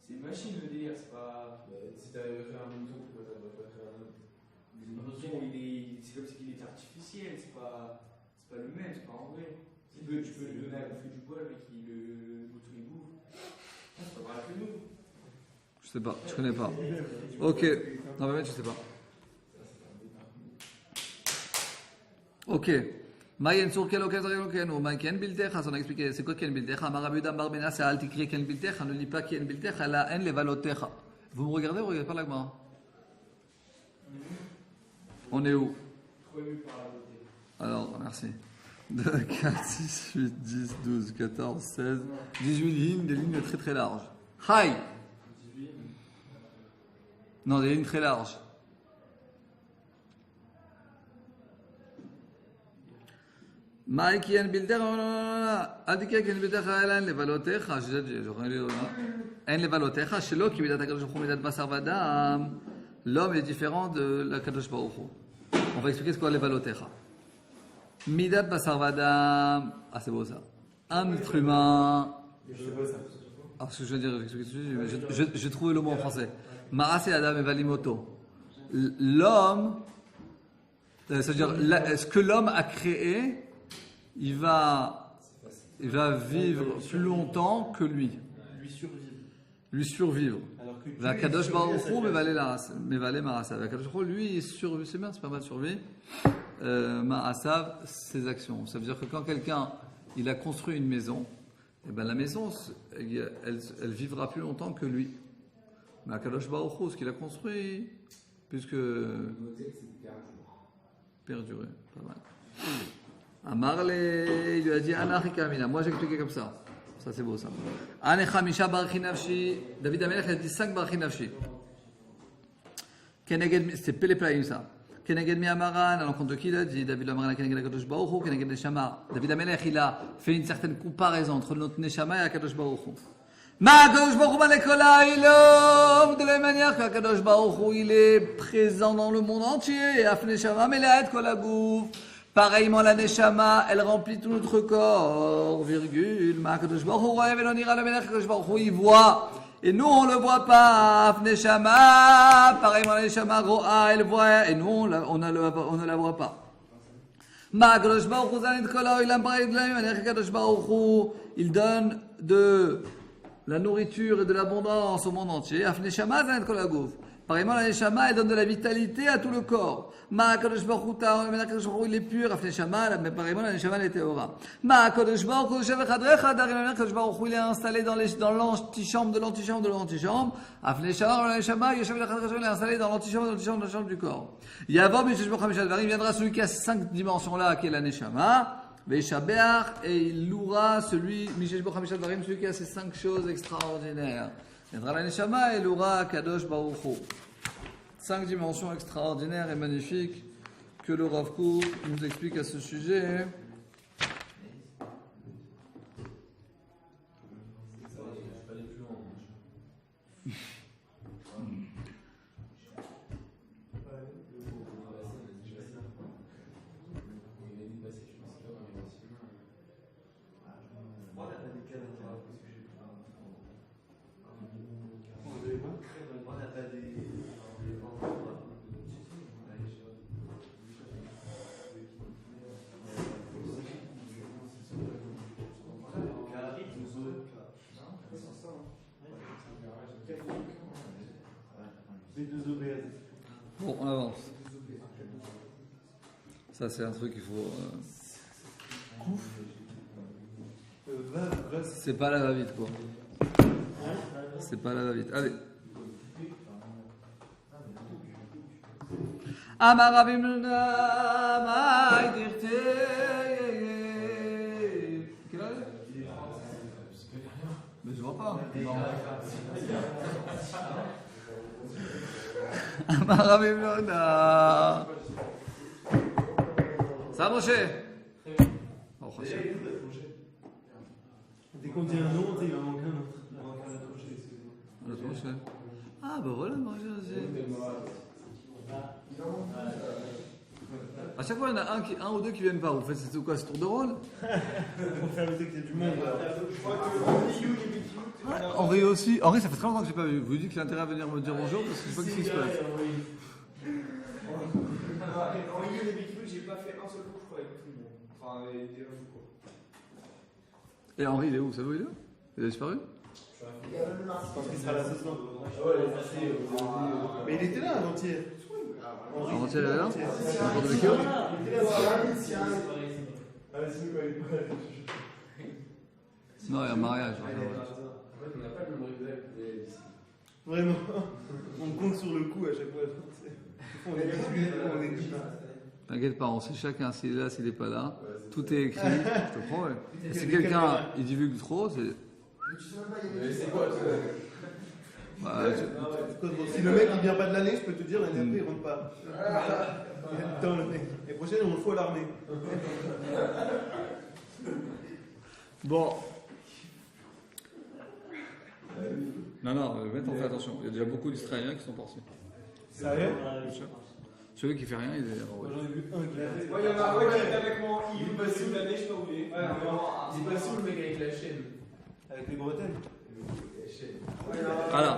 C'est une machine le délire, c'est pas. Si t'arrives à faire un mouton, pourquoi t'arrives pas à faire un autre? Le mouton, c'est comme s'il était artificiel, c'est pas le même, c'est pas en vrai. Tu peux lui donner à bouffer du poil, mais le mouton il bouffe. C'est pas pareil que nous. Je sais pas, je connais pas. Ok, non mais je sais pas. Ok. Maïen sur quel occasion ou Maïen Biltecha, on a expliqué c'est quoi Ken Biltecha. Marabudam Barbena, c'est al t'écris Ken Biltecha, ne lis pas Ken Biltecha, la haine les valotecha. Vous me regardez ou vous regardez pas la Gemara? On est où? Alors, merci. 2, 4, 6, 8, 10, 12, 14, 16, 18 lignes, des lignes très très larges. Hi! Non, des lignes très larges. מאי כי אין בלתך, אל תקרא כי אין בלתך אלא אין לבלותיך, אין לבלותיך, שלא כי מידת הקדוש ברוך הוא מידת בשר ודם, l'homme est différent de la Kadosh Baruch Hu. On va expliquer ce qu'est לבלותיך. מידת בשר ודם, ah c'est beau ça, un être humain, alors ce que je veux dire, j'ai trouvé le mot en français, Ma'aseh Adam Evalimoto. L'homme, c'est-à-dire ce que l'homme a créé, il va vivre plus longtemps que lui. Lui survivre. La Kadosh Baruch Hu Mevale Ma'asav. La Kadosh Baruch Hu, lui, c'est bien, c'est pas mal survivre. Ma'asav, ses actions. Ça veut dire que quand quelqu'un il a construit une maison, et ben la maison, elle vivra plus longtemps que lui. Mais la Kadosh Baruch Hu, ce qu'il a construit, puisque perdurer, pas mal. Amarle, il lui a dit Anachika Mina. Moi j'ai expliqué comme ça. Ça c'est beau ça. Anecha Misha Barchi Nafshi. David Amelech a dit 5 Barchi Nafshi. C'est Pele Plaim ça. Keneged Mi Amaran, à l'encontre de qui il a dit David Amaran, Keneged Akadosh Baruch Hu, Keneged Neshama. David Amelech il a fait une certaine comparaison entre notre Neshama et Akadosh Baruch Hu. Ma Akadosh Baruch Hu Malekola Ilom, de la même manière qu'Akadosh Baruch Hu il est présent dans le monde entier. Et Af Neshama Melaet Kolagouf. Pareillement, la Neshama, elle remplit tout notre corps, virgule. Ma Akadosh Baruch Hu Roev Elon Ira le Melech Akadosh Baruch Hu il voit. Et nous on le voit pas. Af Neshama, pareillement la Neshama Roa, elle voit. Et nous on ne la voit pas. Ma Akadosh Baruch Hu Zanit Kola Ilam Pareil de la même manière qu'Akadosh Baruch Hu il donne de la nourriture et de l'abondance au monde entier. Af Neshama Zanit Kola Gouf. Pareillement, la Neshama, elle donne de la vitalité à tout le corps. Ma Kadosh Baruch Hu Ta'or, le Kadosh Baruch Hu, il est pur. Af Neshama, mais pareillement, la Neshama, elle est Théora. Ma Kadosh Baruch Hu, Shev Chadrech Hadar, le Kadosh Baruch Hu, il est installé dans l'antichambre de l'antichambre de l'antichambre. Af Neshama, la Neshama, Yeshev Chadrech, il est installé dans l'antichambre de l'antichambre de l'antichambre du corps. Yavam, Yeshev Chadrech, il viendra celui qui a ces 5 dimensions-là, qui est la Neshama. Veshabeach, et il louera celui, celui qui a ces 5 choses extraordinaires. Viendra la Neshama et l'aura Kadosh Baruch Hu. 5 dimensions extraordinaires et magnifiques que le Rav Kook nous explique à ce sujet. Bon, on avance. Ça, c'est un truc qu'il faut. C'est pas la va-vite, quoi. C'est pas la va-vite. Allez. Amaravim Luna, Maïdirte. Quelle heure? Mais je vois pas. Amaravim Luna. Ça, Moshe? Oh, Dès qu'on dit un nom, il en manque un autre. L'autre Moshe. Ah, bah voilà, Moshe. À chaque fois, il y en a un ou deux qui viennent pas. Vous faites c'est quoi, ce tour de rôle? Pour faire le qu'il y a du monde. Henri aussi. Henri, ça fait très longtemps que je n'ai pas vu. Vous dites qu'il a intérêt à venir me dire bonjour parce que je sais pas ce qui se passe. Henri et les Bikini, j'ai pas fait un seul coup, je crois, avec tout le monde. Enfin, il était là, quoi. Et Henri, il est où? Vous savez où il est? Il a disparu? Je pense qu'il sera là ce soir. Mais il était là avant-hier. Avant-hier, il est là? N'importe de qui autre? Non, il y a un mariage. En fait, on n'a pas le même résultat. Vraiment. On compte sur le coup à chaque fois. On est 18, on est 10. T'inquiète pas, on sait chacun s'il est là, s'il n'est pas là. Tout est écrit, je te prends. Ouais. Et si quelqu'un il divulgue trop, c'est. C'est quoi Bah, Si le mec il vient pas de l'année, je peux te dire l'année après il rentre pas. Putain, l'année prochaine on le faut à l'armée. Bon. Non, on fait attention. Il y a déjà beaucoup d'Israéliens qui sont partis. Sérieux? Bien sûr. Celui qui fait rien, il est renvoyé. J'en ai vu un qui a fait. Moi, il y en a un qui était avec moi, il est passé une année, je t'en voulais. C'est pas sous le mec avec la chaîne. Avec les bretelles. La chaîne. Voilà.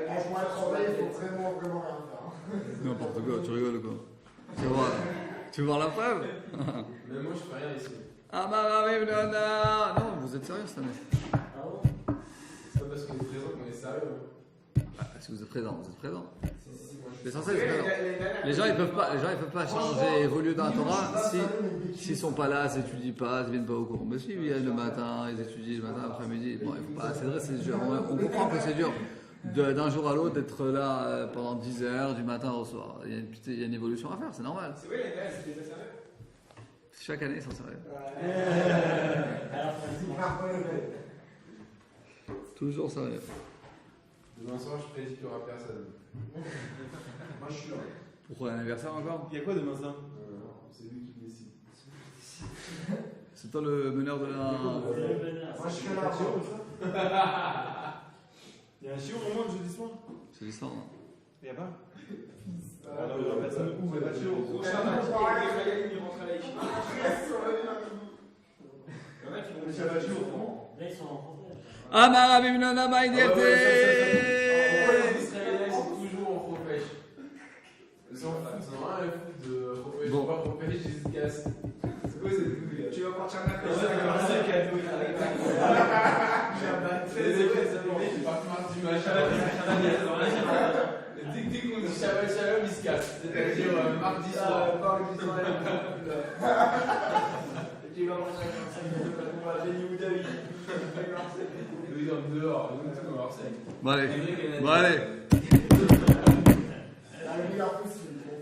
Franchement, être en veille, il faut vraiment rien faire. N'importe quoi, tu rigoles quoi. Tu veux voir la preuve? Même moi, je fais rien ici. Non, vous êtes sérieux cette année? C'est pas parce qu'on est présent qu'on est sérieux. Si vous êtes présent, vous êtes présent. Si, moi, je suis L'essentiel, c'est présent. Les gens, ils peuvent pas changer, évoluer dans la Torah s'ils sont pas là, s'ils étudient pas, s'ils viennent pas au cours. Mais si ils viennent le matin, ils étudient le matin, l'après-midi. Bon, il faut pas. C'est vrai, c'est dur. On comprend que c'est dur d'un jour à l'autre d'être là pendant 10 heures, du matin au soir. Il y a une évolution à faire, c'est normal. C'est vrai, les gars, c'était déjà sérieux. Chaque année, sans sérieux. Toujours sérieux. Demain soir, je prédis qu'il n'y aura personne. Moi, je suis là. Pourquoi l'anniversaire encore? Il y a quoi demain ça? C'est lui qui décide. C'est toi le meneur de la. Moi, je suis là. Il y a un chiot vraiment le jeudi soir? C'est l'histoire, non? Il y a pas? Alors, il y aura personne où, mais pas de chiot. Au prochain match, il rentre à l'équipe. Il y en a qui vont Il y a pas de chiot. Là, ils sont en français. Amar Rabbi Menona Pourquoi Maïdirte. les Israéliens sont toujours en repêche? Ils ont rien à foutre de repêche. Bon. Pas repêche, ils se cassent. C'est quoi cette couille? Tu vas partir en Ouais, c'est un cadeau. Ils partent mardi match. Dès qu'on dit Shabbat Shalom, ils se cassent. C'est-à-dire mardi soir. Tu vas manger un 45 minutes, Béni Oudavi. Ils sont dehors, nous tous à Marseille. Bon, allez. Bon, allez. La meilleure possible, mon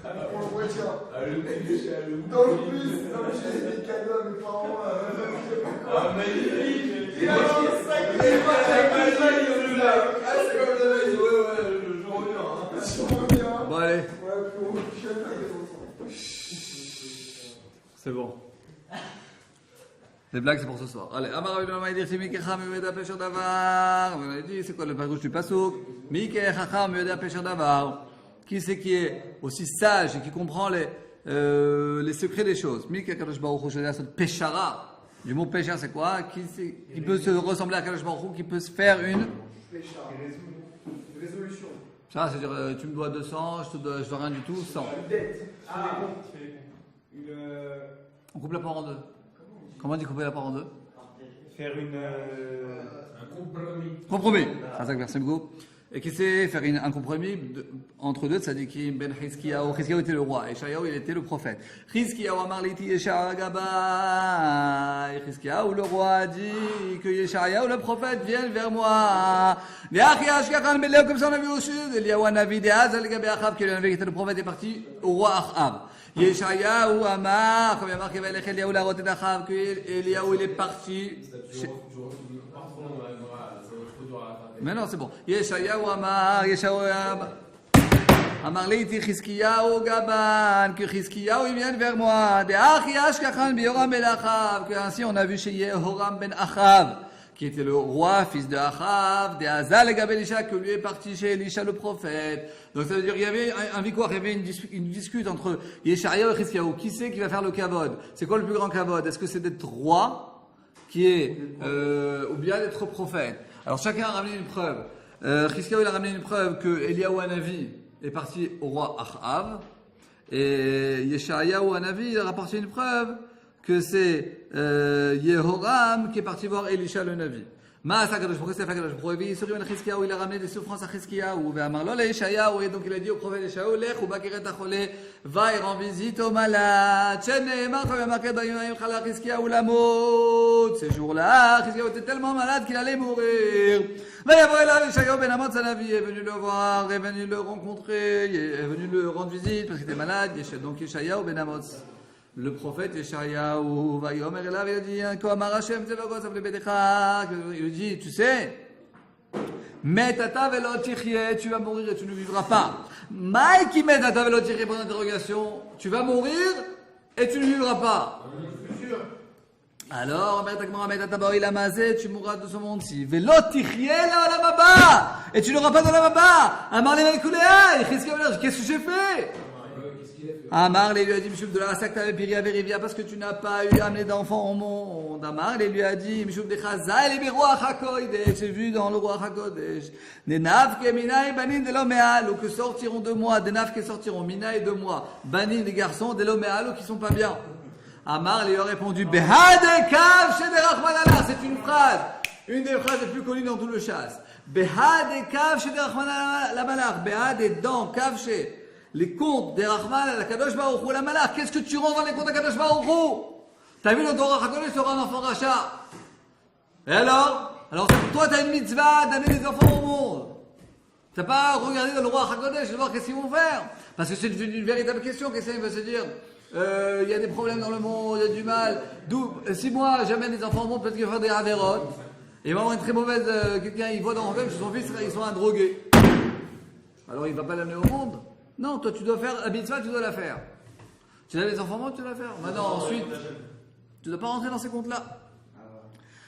frère. On le voit déjà. Ah, le mec de chez Alou. Dans le bus, j'ai des cadeaux à mes parents. Ah, magnifique! Il a un sac de c'est comme le mec, ouais, je reviens. Je reviens. Bon, allez. Ouais, puis on va C'est bon. Les blagues, c'est pour ce soir. Allez, Amar Rabbi Menona Maïdirte Mike Chacham Yoda Pesher Davar. On a dit, c'est quoi le parouche du Passouk? Mike Chacham Yoda Pesher Davar. Qui c'est qui est aussi sage et qui comprend les secrets des choses? Mike Kadosh Baruch Hu Shadeh Sot Peshara. Du mot Peshara, c'est quoi? Qui peut se ressembler à Kadosh Baruch Hu, qui peut se faire une résolution. ça, c'est-à-dire, tu me dois 200, je dois rien du tout, 100. Une dette. Ah, tu fais les comptes. On coupe la part en deux. Comment on dit couper la part en deux? Faire une. Un compromis. Compromis. Ça, merci beaucoup. Et qui sait faire un compromis entre deux, ça dit qu'il ben Chizkiyahu. Chizkiyahu était le roi et Yeshayahu il était le prophète. Chizkiyahu amar liti Yeshayahu gabai. Chizkiyahu le roi a dit que Yeshayahu le prophète vienne vers moi. Comme ça on a vu au sud, Eliyahu Hanavi de Hazal gabai Achav, qui était le prophète est parti au roi Achav. Yeshayahu amar, comme il y a marqué Eliyahu la rote d'Achav, que Eliyahu il est parti. Mais non, c'est bon. Yeshayahu amar, amar leiti Chizkiyahu gaban, que Chizkiyahu il vienne vers moi. De Achi Ashkachan Yoram ben Achav, que ainsi on a vu chez Yehoram ben Achav, qui était le roi, fils de Achav, de Hazal et Gabelisha, que lui est parti chez Elisha le prophète. Donc ça veut dire qu'il y avait un victoire, il y avait une dispute entre Yeshayahu et Chizkiyahu. Qui c'est qui va faire le kavod? C'est quoi le plus grand kavod? Est-ce que c'est d'être roi, qui est, ou bien d'être prophète? Alors chacun a ramené une preuve. Chizkiyahu il a ramené une preuve que Eliyahu Hanavi est parti au roi Achav, et Yeshayahu Hanavi il a rapporté une preuve que c'est Yehoram qui est parti voir Elisha le Navi. Pourquoi c'est Kadosh Baruch Hu? Chizkiyahu il a ramené des souffrances à Chizkiyahu. Et donc il a dit au prophète Yeshayahu, Lech ubakiret achole, va et rend visite aux malades. Sheneemar, comme il y a marqué dans Yom Chala Chizkiyahu lamot. Ces jours-là, Chizkiyahu était tellement malade qu'il allait mourir. Yeshayahu ben Amoz Hanavi est venu le voir, est venu le rencontrer, est venu le rendre visite parce qu'il était malade. Donc Yeshayahu ben Amoz le prophète Yeshayahu, Vayomer Elav, il a dit, Koamar Hashem Tzevakot Savle Bedecha, il lui dit, tu sais, Metata velo tichye, tu vas mourir et tu ne vivras pas. Maïki metata velo tichye, point d'interrogation, tu vas mourir et tu ne vivras pas. Alors, tu mourras de ce monde-ci. Velo tichye la olamaba, et tu n'auras pas d'olamaba. Amar le malkuléa, qu'est-ce que j'ai fait? Amar lui a dit, Mishum de la Sakta Piria Verivia, parce que tu n'as pas eu amené d'enfants au monde. Amar lui a dit, Mishum de Chaza et les rois Hakodesh, j'ai vu dans le roi Hakodesh, des nafs que Minaï Banin de l'Oméal, ou que sortiront de moi, des nafs qui sortiront Minaï de moi, Banin des garçons, de l'Oméal, ou qui sont pas bien. Amar lui a répondu, Behade Kav Shederach Malala, c'est une phrase, une des phrases les plus connues dans tout le chasse. Behade Kav Shederach Malala, Behade dans Kav Shederach. Les comptes des Rahman, la Kadosh Baruch Hu, la Malach, qu'est-ce que tu rends dans les comptes de Kadosh Baruch Hu? T'as vu le Torah HaKodesh sera un enfant rachat? Et alors toi t'as une mitzvah d'amener des enfants au monde. T'as pas regardé dans le roi HaKodesh de voir qu'est-ce qu'ils vont faire? Parce que c'est une véritable question. Quelqu'un va se dire, il y a des problèmes dans le monde, il y a du mal. Si moi j'amène des enfants au monde, peut-être qu'il va faire des avérotes. Et il va avoir une très mauvaise, quelqu'un il voit dans le rêve, son fils, ils sont un drogué. Alors il va pas l'amener au monde. Non, toi tu dois faire la mitzvah, tu dois la faire. Tu as les enfants morts, tu dois la faire. Maintenant, ensuite, tu ne dois pas rentrer dans ces comptes-là.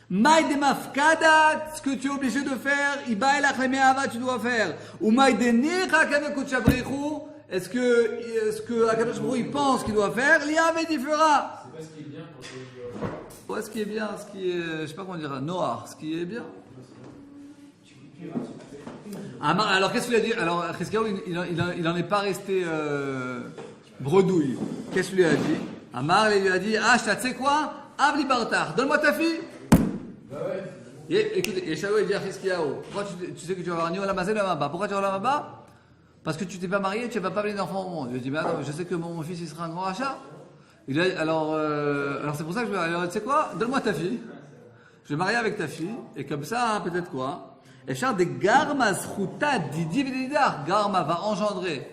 Maï de mafkadat, ce que tu es obligé de faire, ibaï la khlemeava, tu dois faire. Ou maï de nicha kavekut shabrichu, est-ce que Akadosh Baruch Hu, il pense qu'il doit faire, l'Yahvé il fera. C'est pas ce qui est bien pour que... Ouais, ce qui est bien, ce qui est, je sais pas comment dire, noir, ce qui est bien. Alors qu'est-ce qu'il a dit? Alors Chizkiyahu, il n'en est pas resté bredouille. Qu'est-ce qu'il lui a dit? Amar lui a dit, tu sais quoi? Avli Bartar, donne-moi ta fille. Bah ouais. Et, écoutez, Yeshayahu il dit à Chizkiyahu, pourquoi tu sais que tu vas avoir ni Olamazé ni Olamaba? Pourquoi tu vas avoir Olamaba? Parce que tu t'es pas marié, tu vas pas amener d'enfants au monde. Il lui a dit, mais attends, je sais que mon fils il sera un grand rachat. Il a dit, alors c'est pour ça que je vais. Alors tu sais quoi? Donne-moi ta fille. Je vais marier avec ta fille, et comme ça, peut-être quoi? Et char des garma zchuta didi vedidar. Garma va engendrer.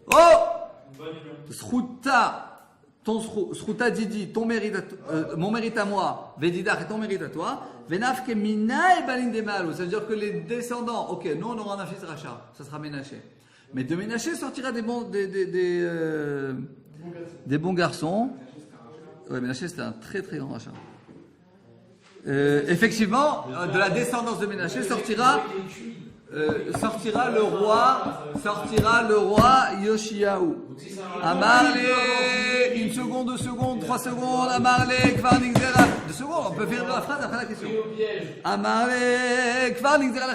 Oh! Zchuta, ton zchuta didi, ton mérite, mon mérite à moi, vedidar et ton mérite à toi. Venafke mina et balin de malou. Ça veut dire que les descendants, ok, nous on aura un fils rachat, ça sera Ménaché. Mais de Ménaché sortira des bons garçons. Ouais, Ménaché c'était un très très grand rachat. Effectivement, de la descendance de Ménaché sortira le roi Yoshiyahu. Amarle, une seconde, 2 secondes, 3 secondes, Amarle, Kvar Nigzera. 2 secondes, on peut faire la phrase après la question. Amarle, Kvar Nigzera,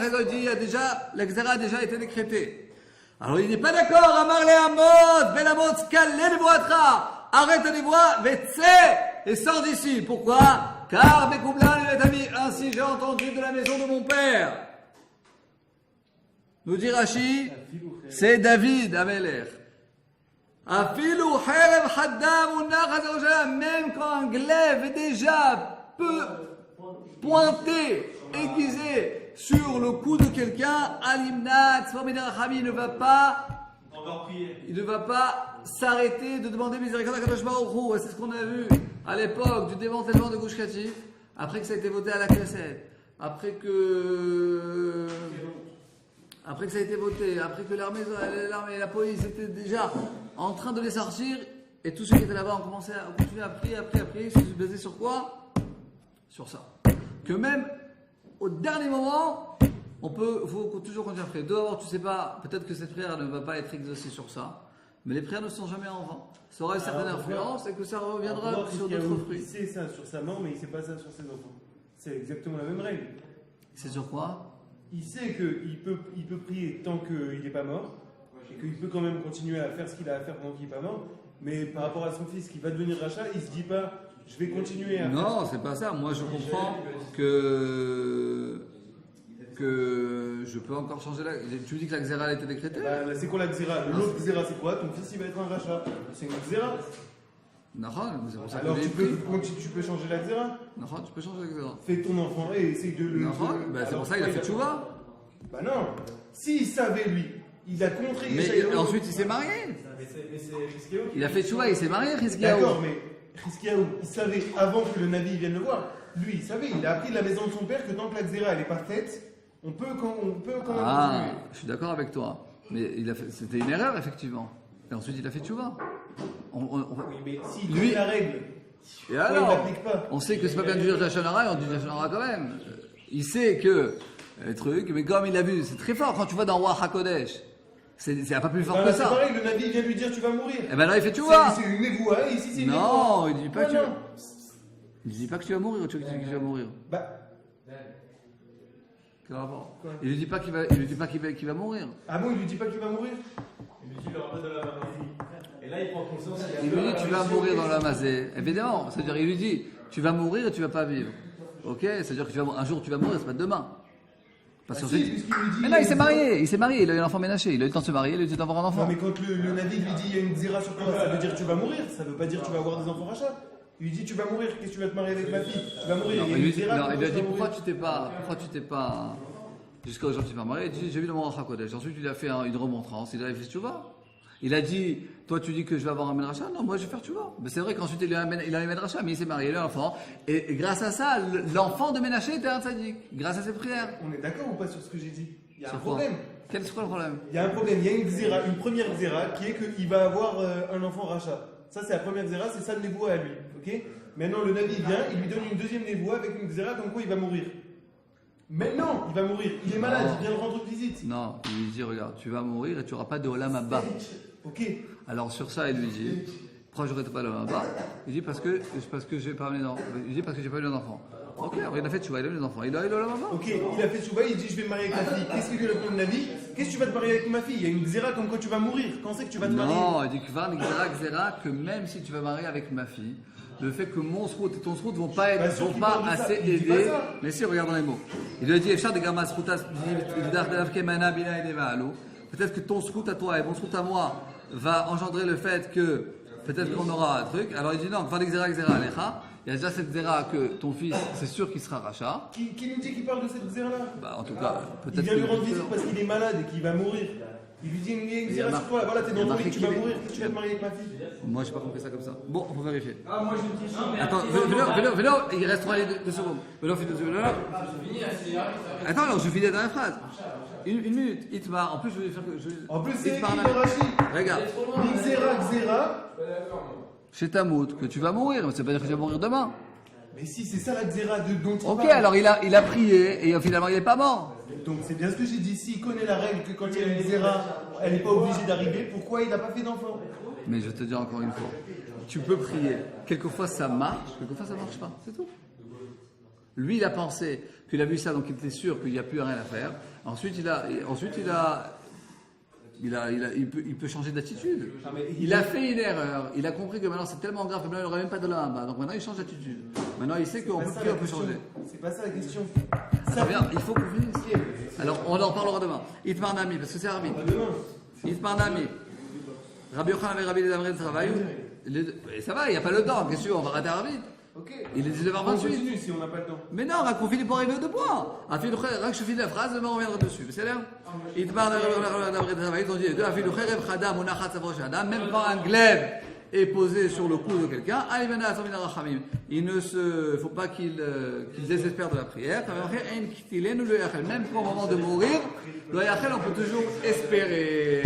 la Gzera a déjà été décrétée. Alors il n'est pas d'accord, Amarle Amod, Ben Amod, Skal, Lenevoatra, arrête les voix, Vetse, et sors d'ici. Pourquoi? Car Bekoublan et Letami, ainsi j'ai entendu de la maison de mon père. Nous dit Rashi, c'est David Améler. Afilu Herem Haddam ou Nachaz, même quand un glaive est déjà peu pointé, aiguisé sur le cou de quelqu'un, Alimnat, Swamidar ne va pas. Il ne va pas s'arrêter de demander miséricorde à Kadosh Baruch Hu. C'est ce qu'on a vu à l'époque du démantèlement de Gush Katif, après que ça a été voté à la Knesset, après que ça a été voté, après que l'armée et la police étaient déjà en train de les sortir, et tous ceux qui étaient là-bas ont commencé à continuer à prier, se baser sur quoi? Sur ça. Que même au dernier moment, faut toujours continuer à prier. D'abord, tu sais pas, peut-être que cette prière ne va pas être exaucée sur ça, mais les prières ne sont jamais en vain. Ça aura une certaine influence et que ça reviendra sur d'autres fruits. Il sait ça sur sa maman, mais il ne sait pas ça sur ses enfants. C'est exactement la même règle. C'est sur quoi? Il sait qu'il peut prier tant qu'il n'est pas mort, et qu'il peut quand même continuer à faire ce qu'il a à faire pendant qu'il n'est pas mort, mais par rapport à son fils qui va devenir rachat, il ne se dit pas, je vais continuer à... Non, c'est pas ça. Moi, je comprends que je peux encore changer la... Tu me dis que la Xéra a été décrétée? C'est quoi la Xéra? L'autre Xéra, c'est quoi? Ton fils, il va être un rachat. C'est une Xéra. Non, c'est pour ça que alors tu peux changer la Xéra? Non, tu peux changer la Xéra. Fais ton enfant et essaye de le... C'est pour ça qu'il a fait tchouva. Bah non. S'il savait, lui, Il a contré Mais Yeshayahu. ensuite, il s'est marié. Mais c'est Chizkiyahu. Il a fait tchouva, il s'est marié, Chizkiyahu. D'accord, mais Chizkiyahu, il savait avant que le Navi vienne le voir. Lui, il savait, il a appris de la maison de son père que tant que la Xéra elle n'est pas faite, on peut quand même Ah, continuer. je suis d'accord avec toi. Mais c'était une erreur, effectivement. Et ensuite, il a fait tchouva. Oui, mais s'il Lui- connaît la règle, Et pourquoi il alors, l'applique pas? on sait que c'est pas bien de dire Jachanara, et on dit Jachanara quand même. Il sait que le truc, mais comme il a vu, c'est très fort quand tu vois dans Roi HaKodesh. C'est pas plus fort que C'est ça. pareil, le Navi vient lui dire tu vas mourir. Et ben là, il fait tchouva. C'est une névoie, et ici c'est une névoie. Non, il dit pas que tu Non, vas. non. Il dit pas que tu vas mourir, ou tu dis que tu vas mourir. Bah, Quel rapport? Quoi Il lui dit pas qu'il va mourir. ah bon, il lui dit pas qu'il va mourir? Il lui dit le rappel de la Marie. Et là, il prend conscience qu'il y a Il lui dit tu vas mourir dans la mazé. Évidemment, c'est-à-dire il lui dit tu vas mourir et tu vas pas vivre. Ok, c'est-à-dire que un jour tu vas mourir, c'est pas demain. Parce Bah que si, puisqu'il lui dit, mais non, il s'est marié, il a eu un enfant ménaché, il a eu le temps de se marier, il a eu le temps d'avoir un Non, enfant. mais quand le Navi lui dit il y a une Xéra sur toi, ça veut dire tu vas mourir, ça veut pas dire tu vas avoir des enfants rachats. Il lui dit tu vas mourir, qu'est-ce que tu vas te marier avec ma fille? Tu vas mourir, Non, il y a il une lui dit, Xéra. non, il comment lui a tu dit vas pourquoi mourir tu t'es pas jusqu'à aujourd'hui tu vas marier. Il dit j'ai vu dans mon Racha Kodesh. Ensuite il a fait une remontrance, il a fait tchouva. Il a dit toi tu dis que je vais avoir un Medracha, non moi je vais faire tchouva. Mais c'est vrai qu'ensuite il a un Medracha, mais il s'est marié, il a un enfant. Et grâce à ça, l'enfant de Ménaché était un tzaddik, grâce à ses prières. On est d'accord ou pas sur ce que j'ai dit? Il y a un Sur quoi? problème. C'est quoi le problème? Il y a un problème, il y a une Xéra, une première Xéra qui est qu'il va avoir un enfant rachat. Ça c'est la première Xéra, c'est ça le névoie à lui. Ok? Maintenant le Navi vient, il lui donne une deuxième névoie avec une Xéra comme quoi il va mourir. Maintenant, il va mourir. Il est malade, il vient de rendre visite. Non, il lui dit regarde, tu vas mourir et tu n'auras pas de Olam Abba. Ok. Alors sur ça, il lui dit pourquoi j'aurais pas Olam Abba? Il dit parce que j'ai pas amené d'enfant. Il dit parce que j'ai pas eu d'enfant. Ok, alors il a fait tchouva, il a eu des enfants. Il a eu Olam Abba. Ok, il a fait Chouba, il dit je vais me marier avec ma fille. Qu'est-ce que lui répond le Navi? Qu'est-ce que tu vas te marier avec ma fille? Il y a une Xéra comme quoi tu vas mourir. Quand c'est que tu vas te marier? Non, il dit que va que même si tu vas marier avec ma fille, le fait que mon srout et ton srout vont pas Bah, être, sûr vont qu'il pas parle de ça. assez Il dit pas aider. ça. Mais si, regarde dans les mots. Il lui a dit Efshar de Gamas Sroutas, peut-être que ton srout à toi et mon srout à moi va engendrer le fait que peut-être qu'on aura un truc. Alors il dit non, va l'exera alecha. Il y a déjà cette zéra que ton fils, c'est sûr qu'il sera rachat. Qui nous dit qu'il parle de cette Xéra-là? Bah, en tout cas, Il peut-être vient lui rendre que. visite parce qu'il est malade et qu'il va mourir. Il lui dit il y a une Xéra sur toi. Voilà, t'es il y a dans ton marqué lit, tu vas qu'il est- mourir. Qu'est-ce que tu vas te marier avec ma fille? Moi, j'ai pas compris ça comme ça. Bon, on peut vérifier. Ah, moi j'ai une question. Attends, vélo, il reste 2 secondes. Vélo, vélo. Attends, alors je finis la dernière phrase. Une minute. Itmar, en plus, je vais faire que. En plus, c'est Itmar, écrit dans Rashi. regarde, Xéra. chez Tamout, que tu vas mourir, mais ça veut pas dire que tu vas mourir demain. Mais si, c'est ça la Xéra dont il Ok, parle. alors il a prié et finalement il n'est pas mort. Donc c'est bien ce que j'ai dit. S'il connaît la règle que quand il y a une Xéra, elle n'est pas obligée d'arriver, pourquoi il n'a pas fait d'enfant? Mais je te dis encore une fois, tu peux prier. Quelquefois ça marche, quelquefois ça marche pas, c'est tout. Lui, il a pensé qu'il a vu ça, donc il était sûr qu'il n'y a plus rien à faire. Ensuite, il peut changer d'attitude. Il a fait une erreur. Il a compris que maintenant c'est tellement grave que maintenant il n'aurait même pas de là bas. Donc maintenant il change d'attitude. Maintenant il sait qu'on peut plus, on peut changer. C'est pas ça la question. Attends, bien, il faut qu'on finisse. Alors on en parlera demain. Itmar Nami, parce que c'est Arbi. Itmar Nami. Rabbi Yochanan et Rabbi Ledamre travaillent. Et ça va, il n'y a pas le temps. Qu'est-ce que tu veux, on va rater Arbi. Ok. Il est On 19h28. continue si on n'a pas le temps. Mais non, qu'on finit pour arriver aux 2 points. Rien que je finis la phrase, demain on reviendra dessus. C'est là. Ils ont dit même quand un glaive est posé sur le cou de quelqu'un, il ne faut pas qu'il désespère de la prière. Même qu'au moment de mourir, on peut toujours espérer.